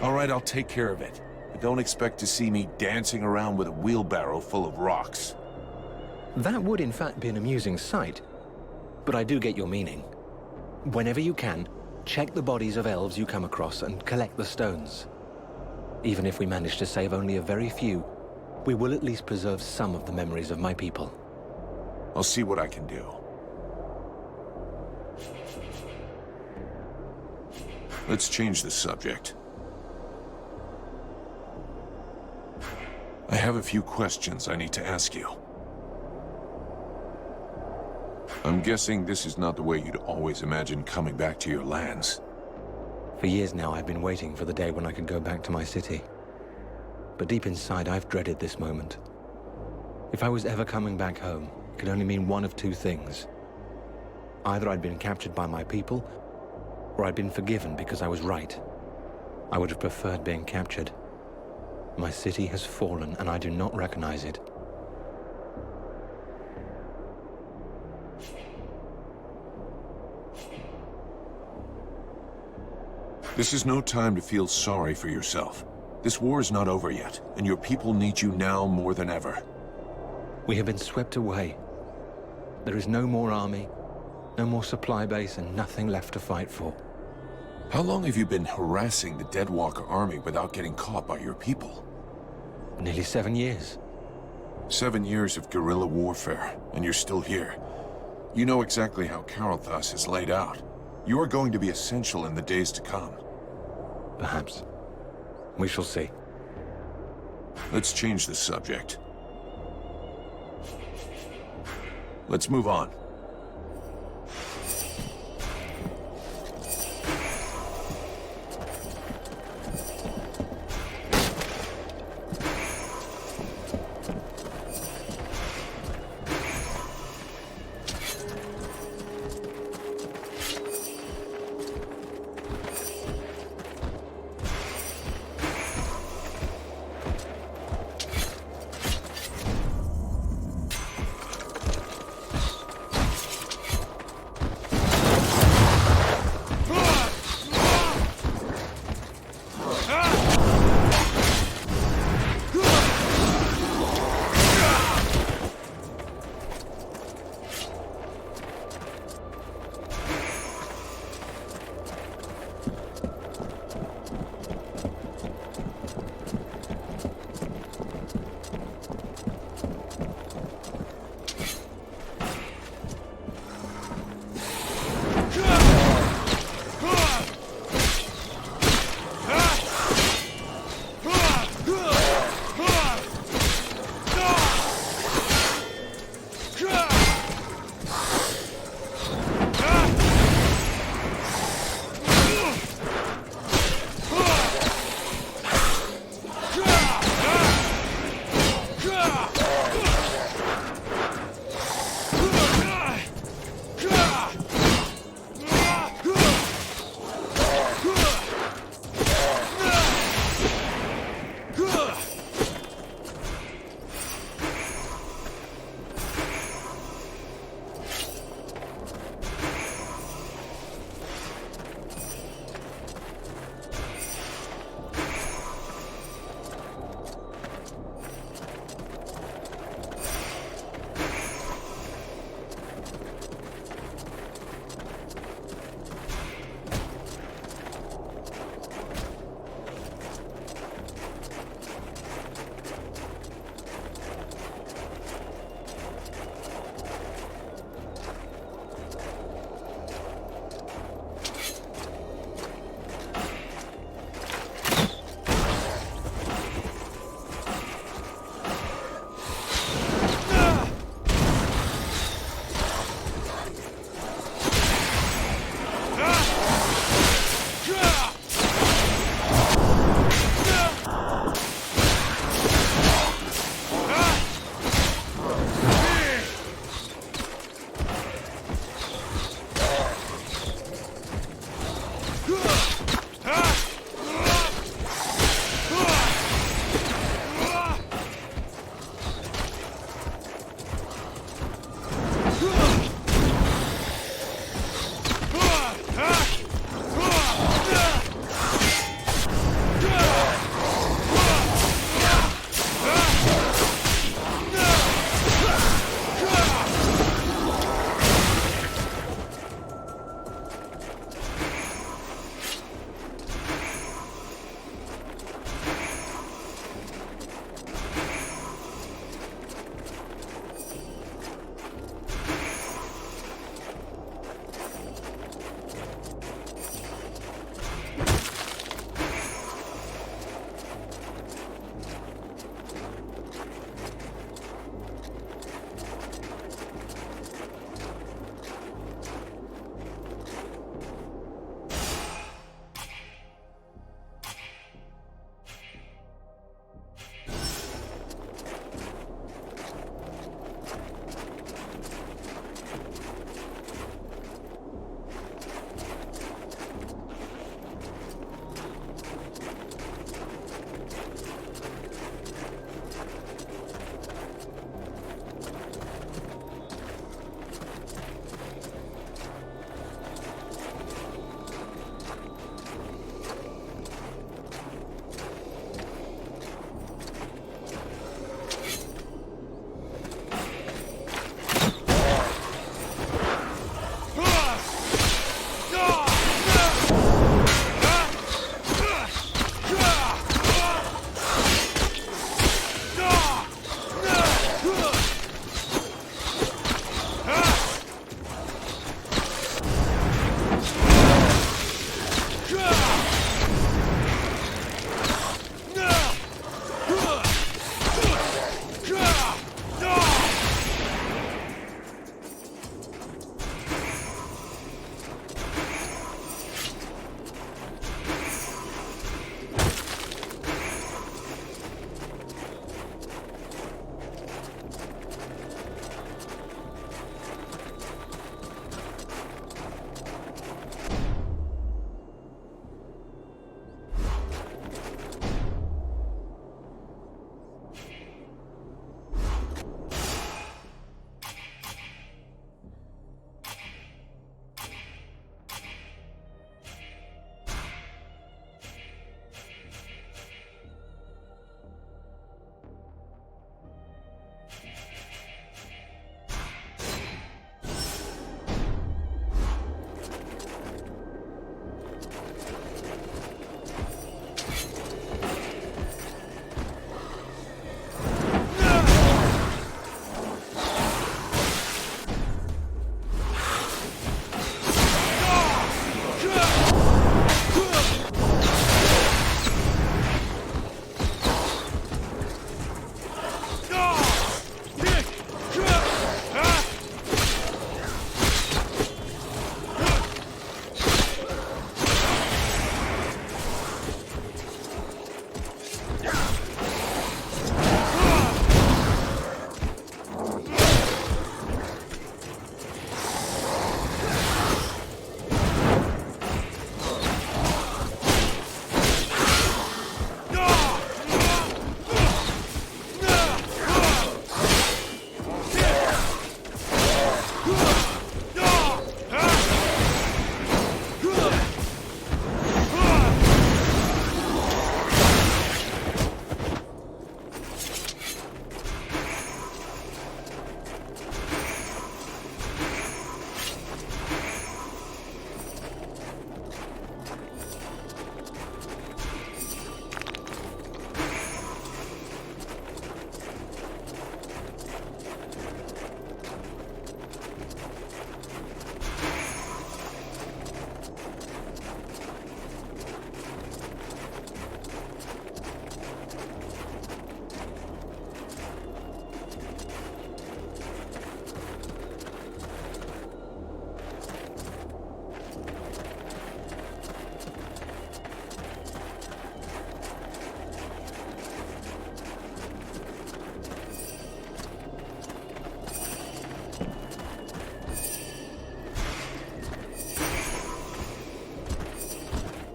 All right, I'll take care of it. But don't expect to see me dancing around with a wheelbarrow full of rocks. That would in fact be an amusing sight. But I do get your meaning. Whenever you can, check the bodies of elves you come across and collect the stones. Even if we manage to save only a very few, we will at least preserve some of the memories of my people. I'll see what I can do. Let's change the subject. I have a few questions I need to ask you. I'm guessing this is not the way you'd always imagined coming back to your lands. For years now, I've been waiting for the day when I could go back to my city. But deep inside, I've dreaded this moment. If I was ever coming back home, it could only mean one of two things. Either I'd been captured by my people, or I'd been forgiven because I was right. I would have preferred being captured. My city has fallen, and I do not recognize it. This is no time to feel sorry for yourself. This war is not over yet, and your people need you now more than ever. We have been swept away. There is no more army, no more supply base, and nothing left to fight for. How long have you been harassing the Deadwalker army without getting caught by your people? Nearly 7 years. 7 years of guerrilla warfare, and you're still here. You know exactly how Caroldthas is laid out. You are going to be essential in the days to come. Perhaps. We shall see. Let's change the subject. Let's move on.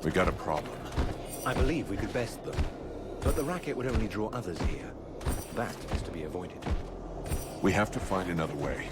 We got a problem. I believe we could best them, but the racket would only draw others here. That is to be avoided. We have to find another way.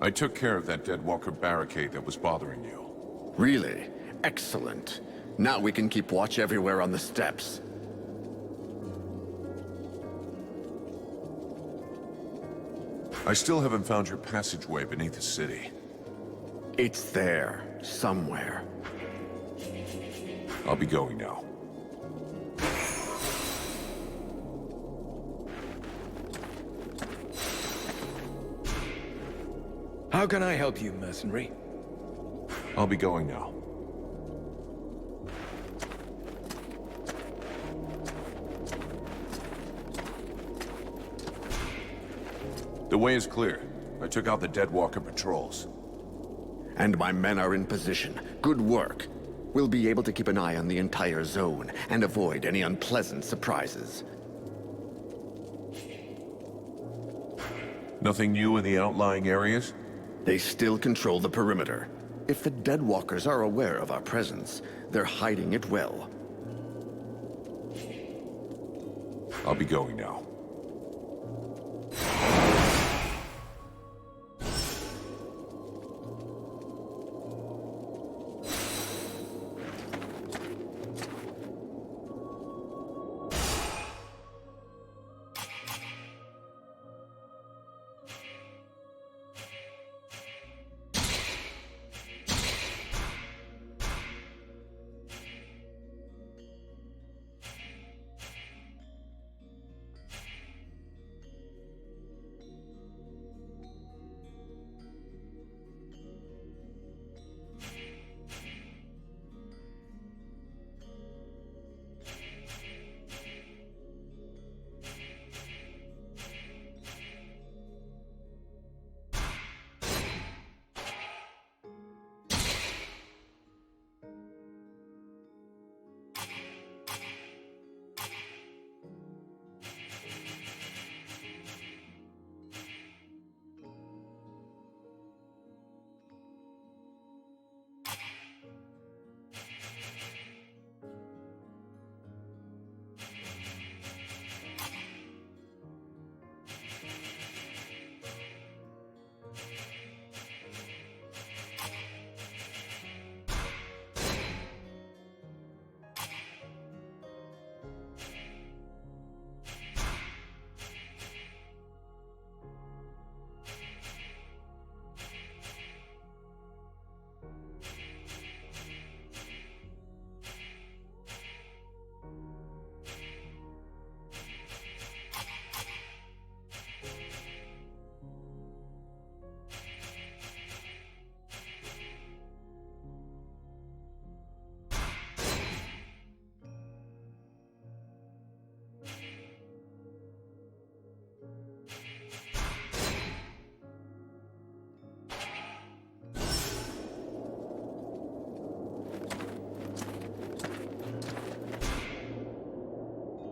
I took care of that Deadwalker barricade that was bothering you. Really? Excellent. Now we can keep watch everywhere on the steps. I still haven't found your passageway beneath the city. It's there, somewhere. I'll be going now. How can I help you, mercenary? I'll be going now. The way is clear. I took out the Deadwalker patrols. And my men are in position. Good work. We'll be able to keep an eye on the entire zone and avoid any unpleasant surprises. Nothing new in the outlying areas? They still control the perimeter. If the Deadwalkers are aware of our presence, they're hiding it well. I'll be going now.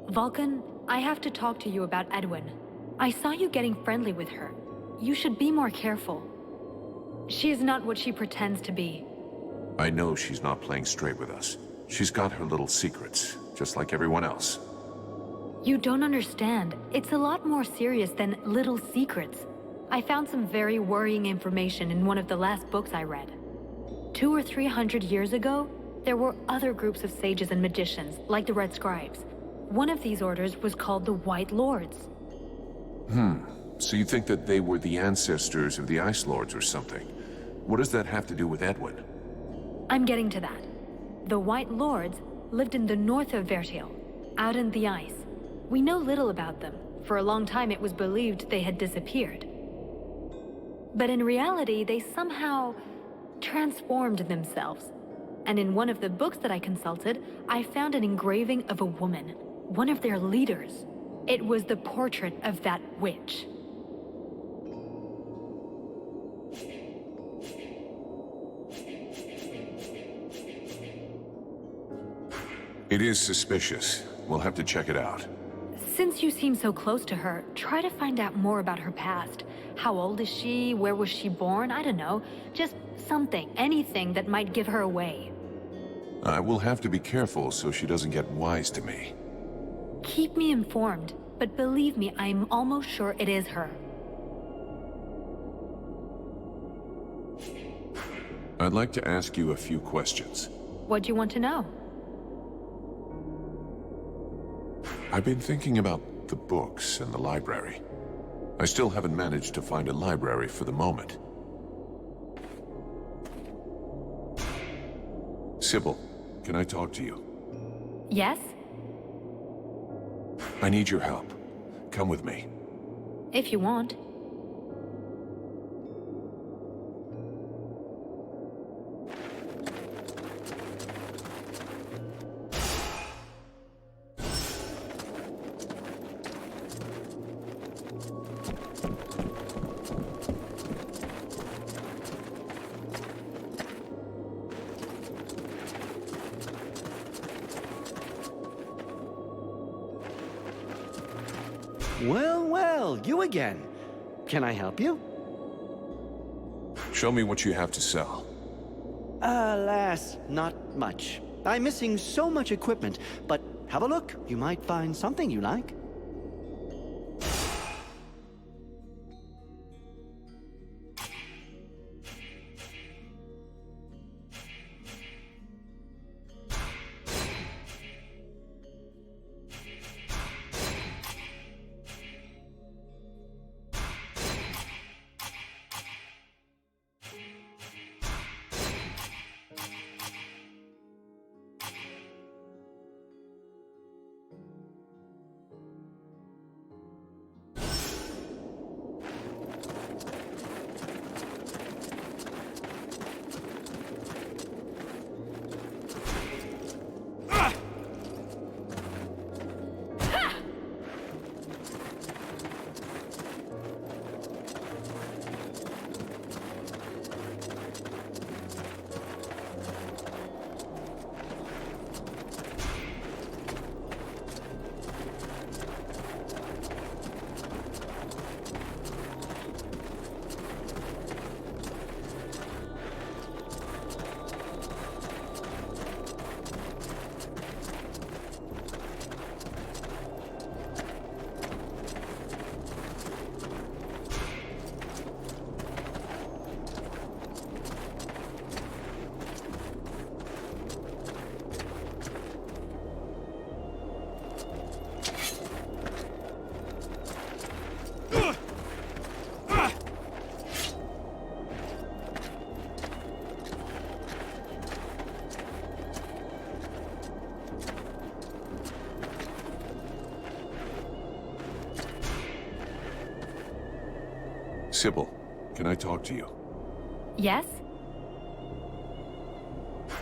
Vulcan, I have to talk to you about Edwin. I saw you getting friendly with her. You should be more careful. She is not what she pretends to be. I know she's not playing straight with us. She's got her little secrets, just like everyone else. You don't understand. It's a lot more serious than little secrets. I found some very worrying information in one of the last books I read. 200 or 300 years ago, there were other groups of sages and magicians, like the Red Scribes. One of these orders was called the White Lords. So you think that they were the ancestors of the Ice Lords or something? What does that have to do with Edwin? I'm getting to that. The White Lords lived in the north of Vertiel, out in the ice. We know little about them. For a long time it was believed they had disappeared. But in reality, they somehow transformed themselves. And in one of the books that I consulted, I found an engraving of a woman, one of their leaders. It was the portrait of that witch. It is suspicious. We'll have to check it out. Since you seem so close to her, try to find out more about her past. How old is she? Where was she born? I don't know. Just something, anything that might give her away. I will have to be careful so she doesn't get wise to me. Keep me informed, but believe me, I'm almost sure it is her. I'd like to ask you a few questions. What do you want to know? I've been thinking about the books and the library. I still haven't managed to find a library for the moment. Sybil, can I talk to you? Yes? I need your help. Come with me. If you want. Well, you again. Can I help you? Show me what you have to sell. Alas, not much. I'm missing so much equipment, but have a look. You might find something you like. Sybil, can I talk to you? Yes?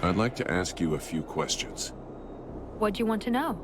I'd like to ask you a few questions. What do you want to know?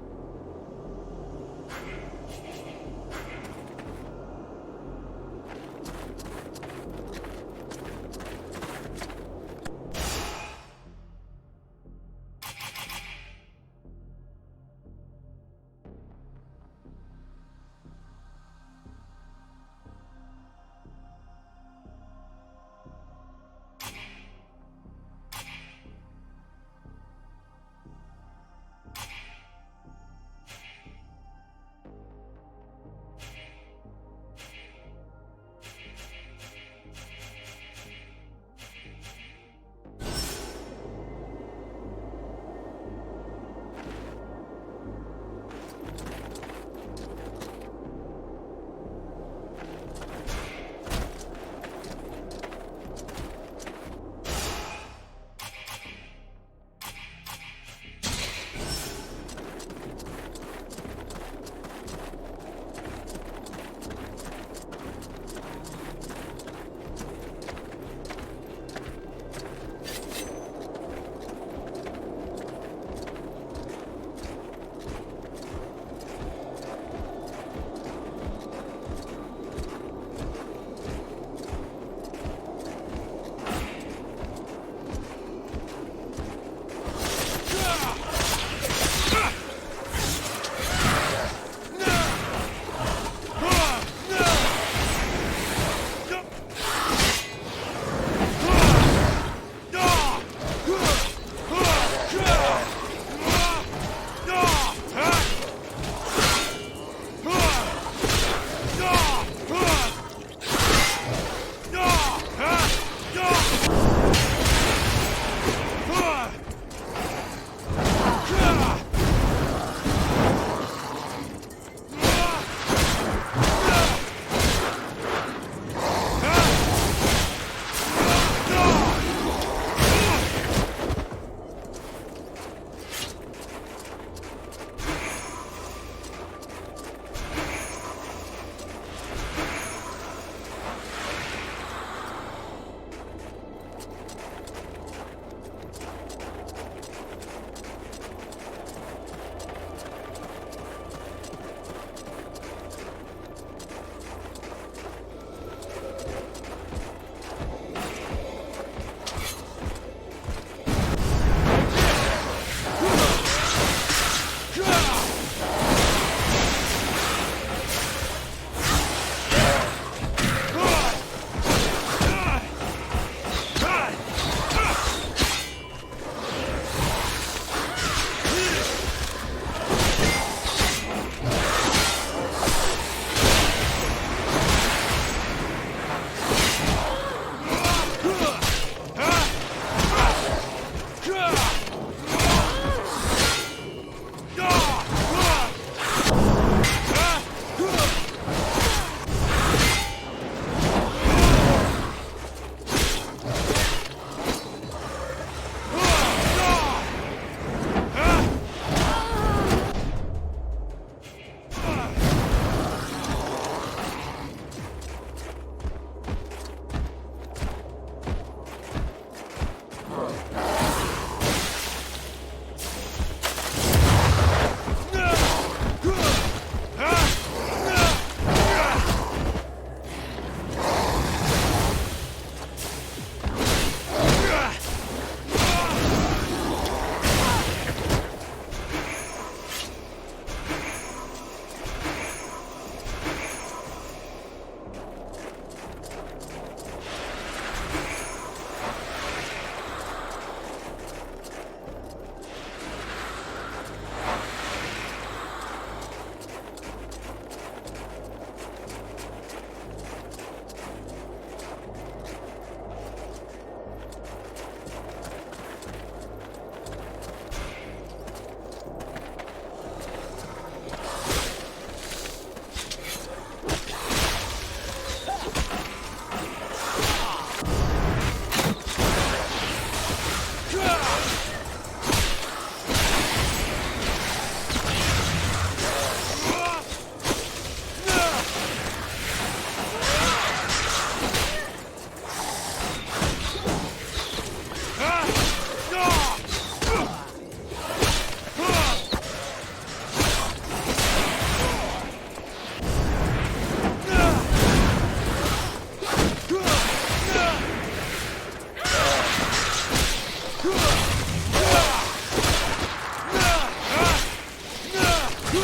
Now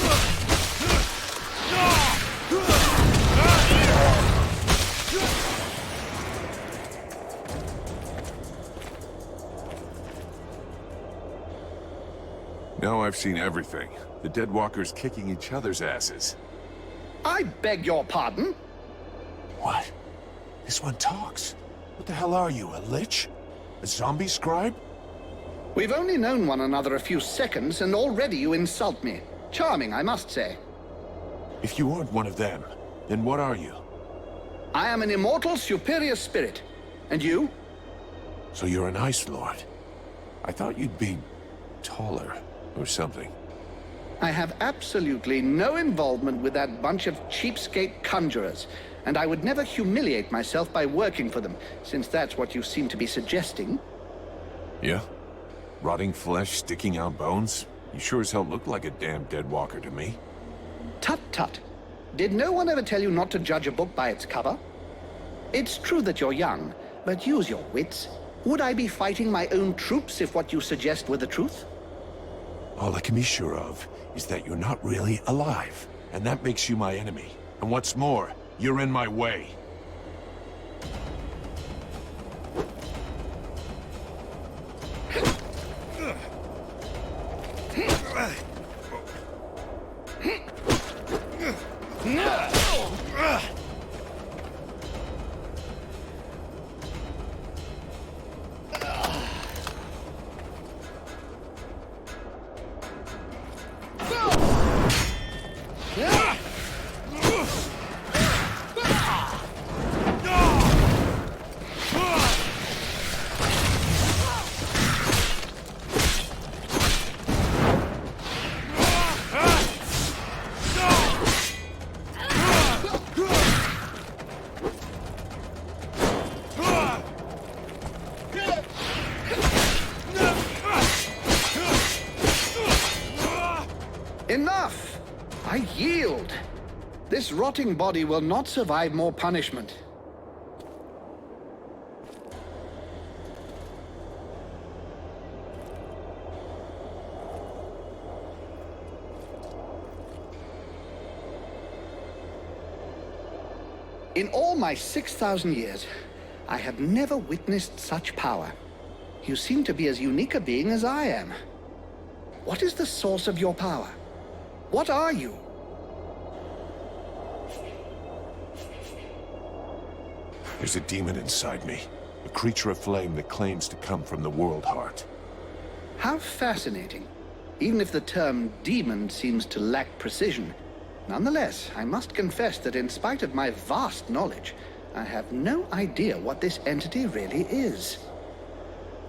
I've seen everything. The Deadwalkers kicking each other's asses. I beg your pardon? What? This one talks. What the hell are you, a lich? A zombie scribe? We've only known one another a few seconds, and already you insult me. Charming, I must say. If you aren't one of them, then what are you? I am an immortal superior spirit. And you? So you're an Ice Lord. I thought you'd be taller or something. I have absolutely no involvement with that bunch of cheapskate conjurers, and I would never humiliate myself by working for them, since that's what you seem to be suggesting. Yeah? Rotting flesh sticking out bones? You sure as hell look like a damn Deadwalker to me. Tut tut. Did no one ever tell you not to judge a book by its cover? It's true that you're young, but use your wits. Would I be fighting my own troops if what you suggest were the truth? All I can be sure of is that you're not really alive, and that makes you my enemy. And what's more, you're in my way. Enough! I yield. This rotting body will not survive more punishment. In all my 6,000 years, I have never witnessed such power. You seem to be as unique a being as I am. What is the source of your power? What are you? There's a demon inside me. A creature of flame that claims to come from the world heart. How fascinating. Even if the term demon seems to lack precision. Nonetheless, I must confess that in spite of my vast knowledge, I have no idea what this entity really is.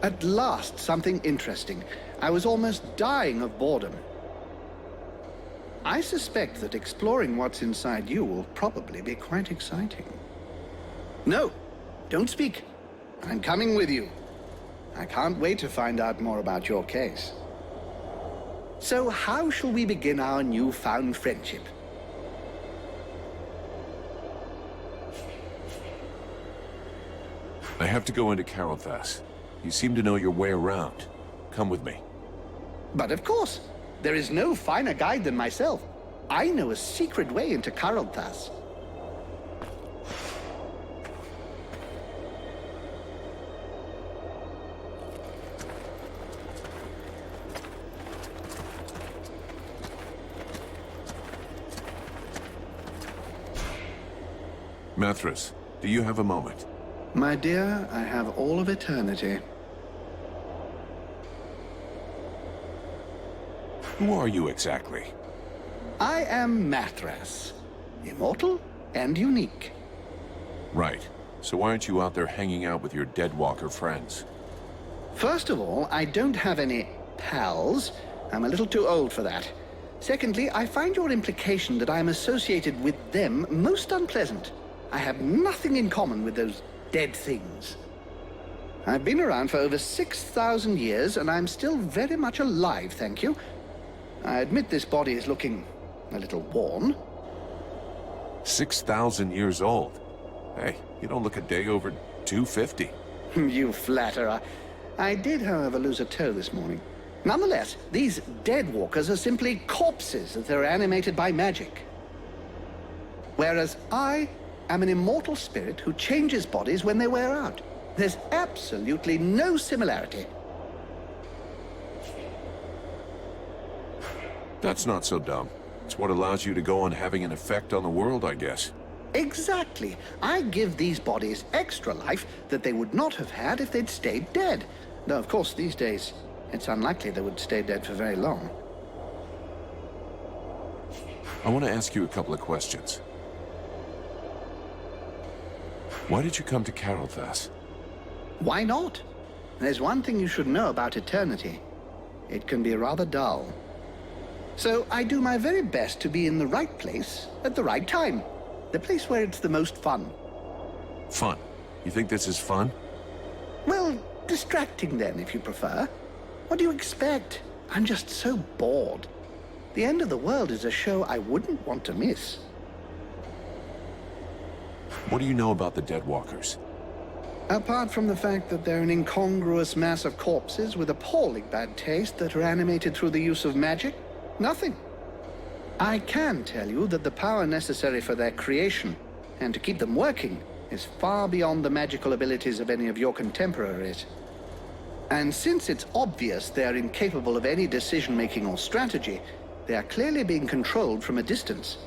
At last, something interesting. I was almost dying of boredom. I suspect that exploring what's inside you will probably be quite exciting. No, don't speak. I'm coming with you. I can't wait to find out more about your case. So how shall we begin our newfound friendship? I have to go into Carolthas. You seem to know your way around. Come with me. But of course, there is no finer guide than myself. I know a secret way into Carolthas. Mathras, do you have a moment? My dear, I have all of eternity. Who are you exactly? I am Mathras. Immortal and unique. Right. So why aren't you out there hanging out with your Deadwalker friends? First of all, I don't have any pals. I'm a little too old for that. Secondly, I find your implication that I'm associated with them most unpleasant. I have nothing in common with those dead things. I've been around for over 6,000 years, and I'm still very much alive, thank you. I admit this body is looking a little worn. 6,000 years old? Hey, you don't look a day over 250. You flatterer. I did, however, lose a toe this morning. Nonetheless, these dead walkers are simply corpses that are animated by magic. Whereas I am an immortal spirit who changes bodies when they wear out. There's absolutely no similarity. That's not so dumb. It's what allows you to go on having an effect on the world, I guess. Exactly. I give these bodies extra life that they would not have had if they'd stayed dead. Though, of course, these days, it's unlikely they would stay dead for very long. I want to ask you a couple of questions. Why did you come to Carolthas? Why not? There's one thing you should know about eternity. It can be rather dull. So I do my very best to be in the right place at the right time. The place where it's the most fun. Fun? You think this is fun? Well, distracting then, if you prefer. What do you expect? I'm just so bored. The End of the World is a show I wouldn't want to miss. What do you know about the Deadwalkers? Apart from the fact that they're an incongruous mass of corpses with appalling bad taste that are animated through the use of magic, nothing. I can tell you that the power necessary for their creation, and to keep them working, is far beyond the magical abilities of any of your contemporaries. And since it's obvious they are incapable of any decision-making or strategy, they are clearly being controlled from a distance.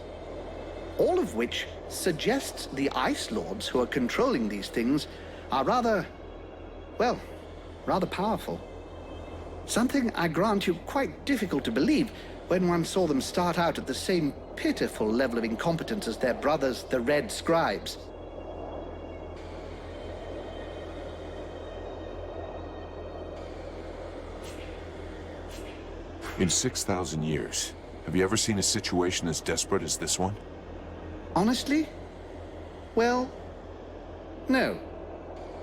All of which suggests the Ice Lords who are controlling these things are rather powerful. Something, I grant you, quite difficult to believe when one saw them start out at the same pitiful level of incompetence as their brothers, the Red Scribes. In 6,000 years, have you ever seen a situation as desperate as this one? Honestly? Well, no.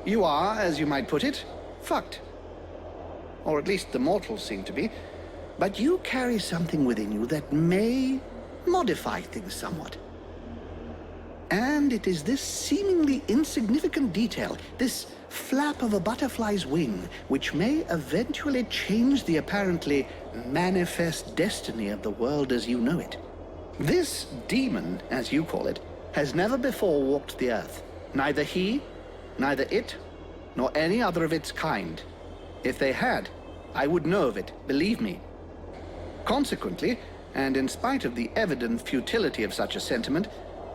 You are, as you might put it, fucked. Or at least the mortals seem to be. But you carry something within you that may modify things somewhat. And it is this seemingly insignificant detail, this flap of a butterfly's wing, which may eventually change the apparently manifest destiny of the world as you know it. This demon, as you call it, has never before walked the earth. Neither he, neither it, nor any other of its kind. If they had, I would know of it, believe me. Consequently, and in spite of the evident futility of such a sentiment,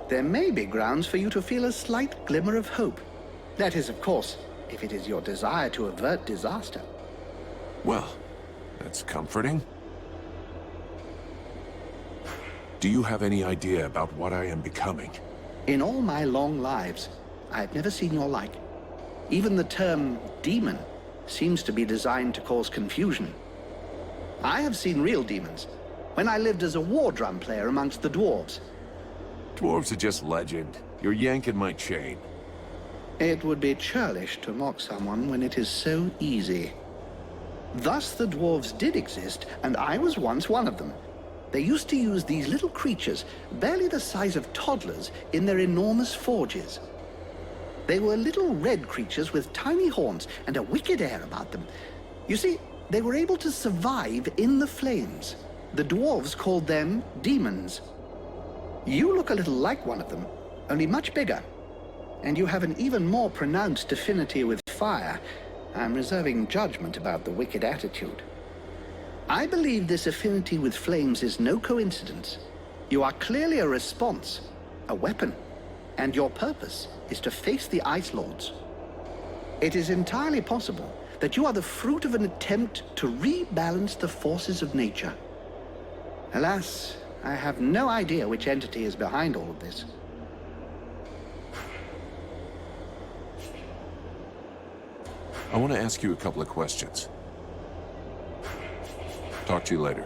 there may be grounds for you to feel a slight glimmer of hope. That is, of course, if it is your desire to avert disaster. Well, that's comforting. Do you have any idea about what I am becoming? In all my long lives, I have never seen your like. Even the term demon seems to be designed to cause confusion. I have seen real demons when I lived as a war drum player amongst the dwarves. Dwarves are just legend. You're yanking my chain. It would be churlish to mock someone when it is so easy. Thus the dwarves did exist, and I was once one of them. They used to use these little creatures, barely the size of toddlers, in their enormous forges. They were little red creatures with tiny horns and a wicked air about them. You see, they were able to survive in the flames. The dwarves called them demons. You look a little like one of them, only much bigger. And you have an even more pronounced affinity with fire. I'm reserving judgment about the wicked attitude. I believe this affinity with flames is no coincidence. You are clearly a response, a weapon, and your purpose is to face the Ice Lords. It is entirely possible that you are the fruit of an attempt to rebalance the forces of nature. Alas, I have no idea which entity is behind all of this. I want to ask you a couple of questions. Talk to you later.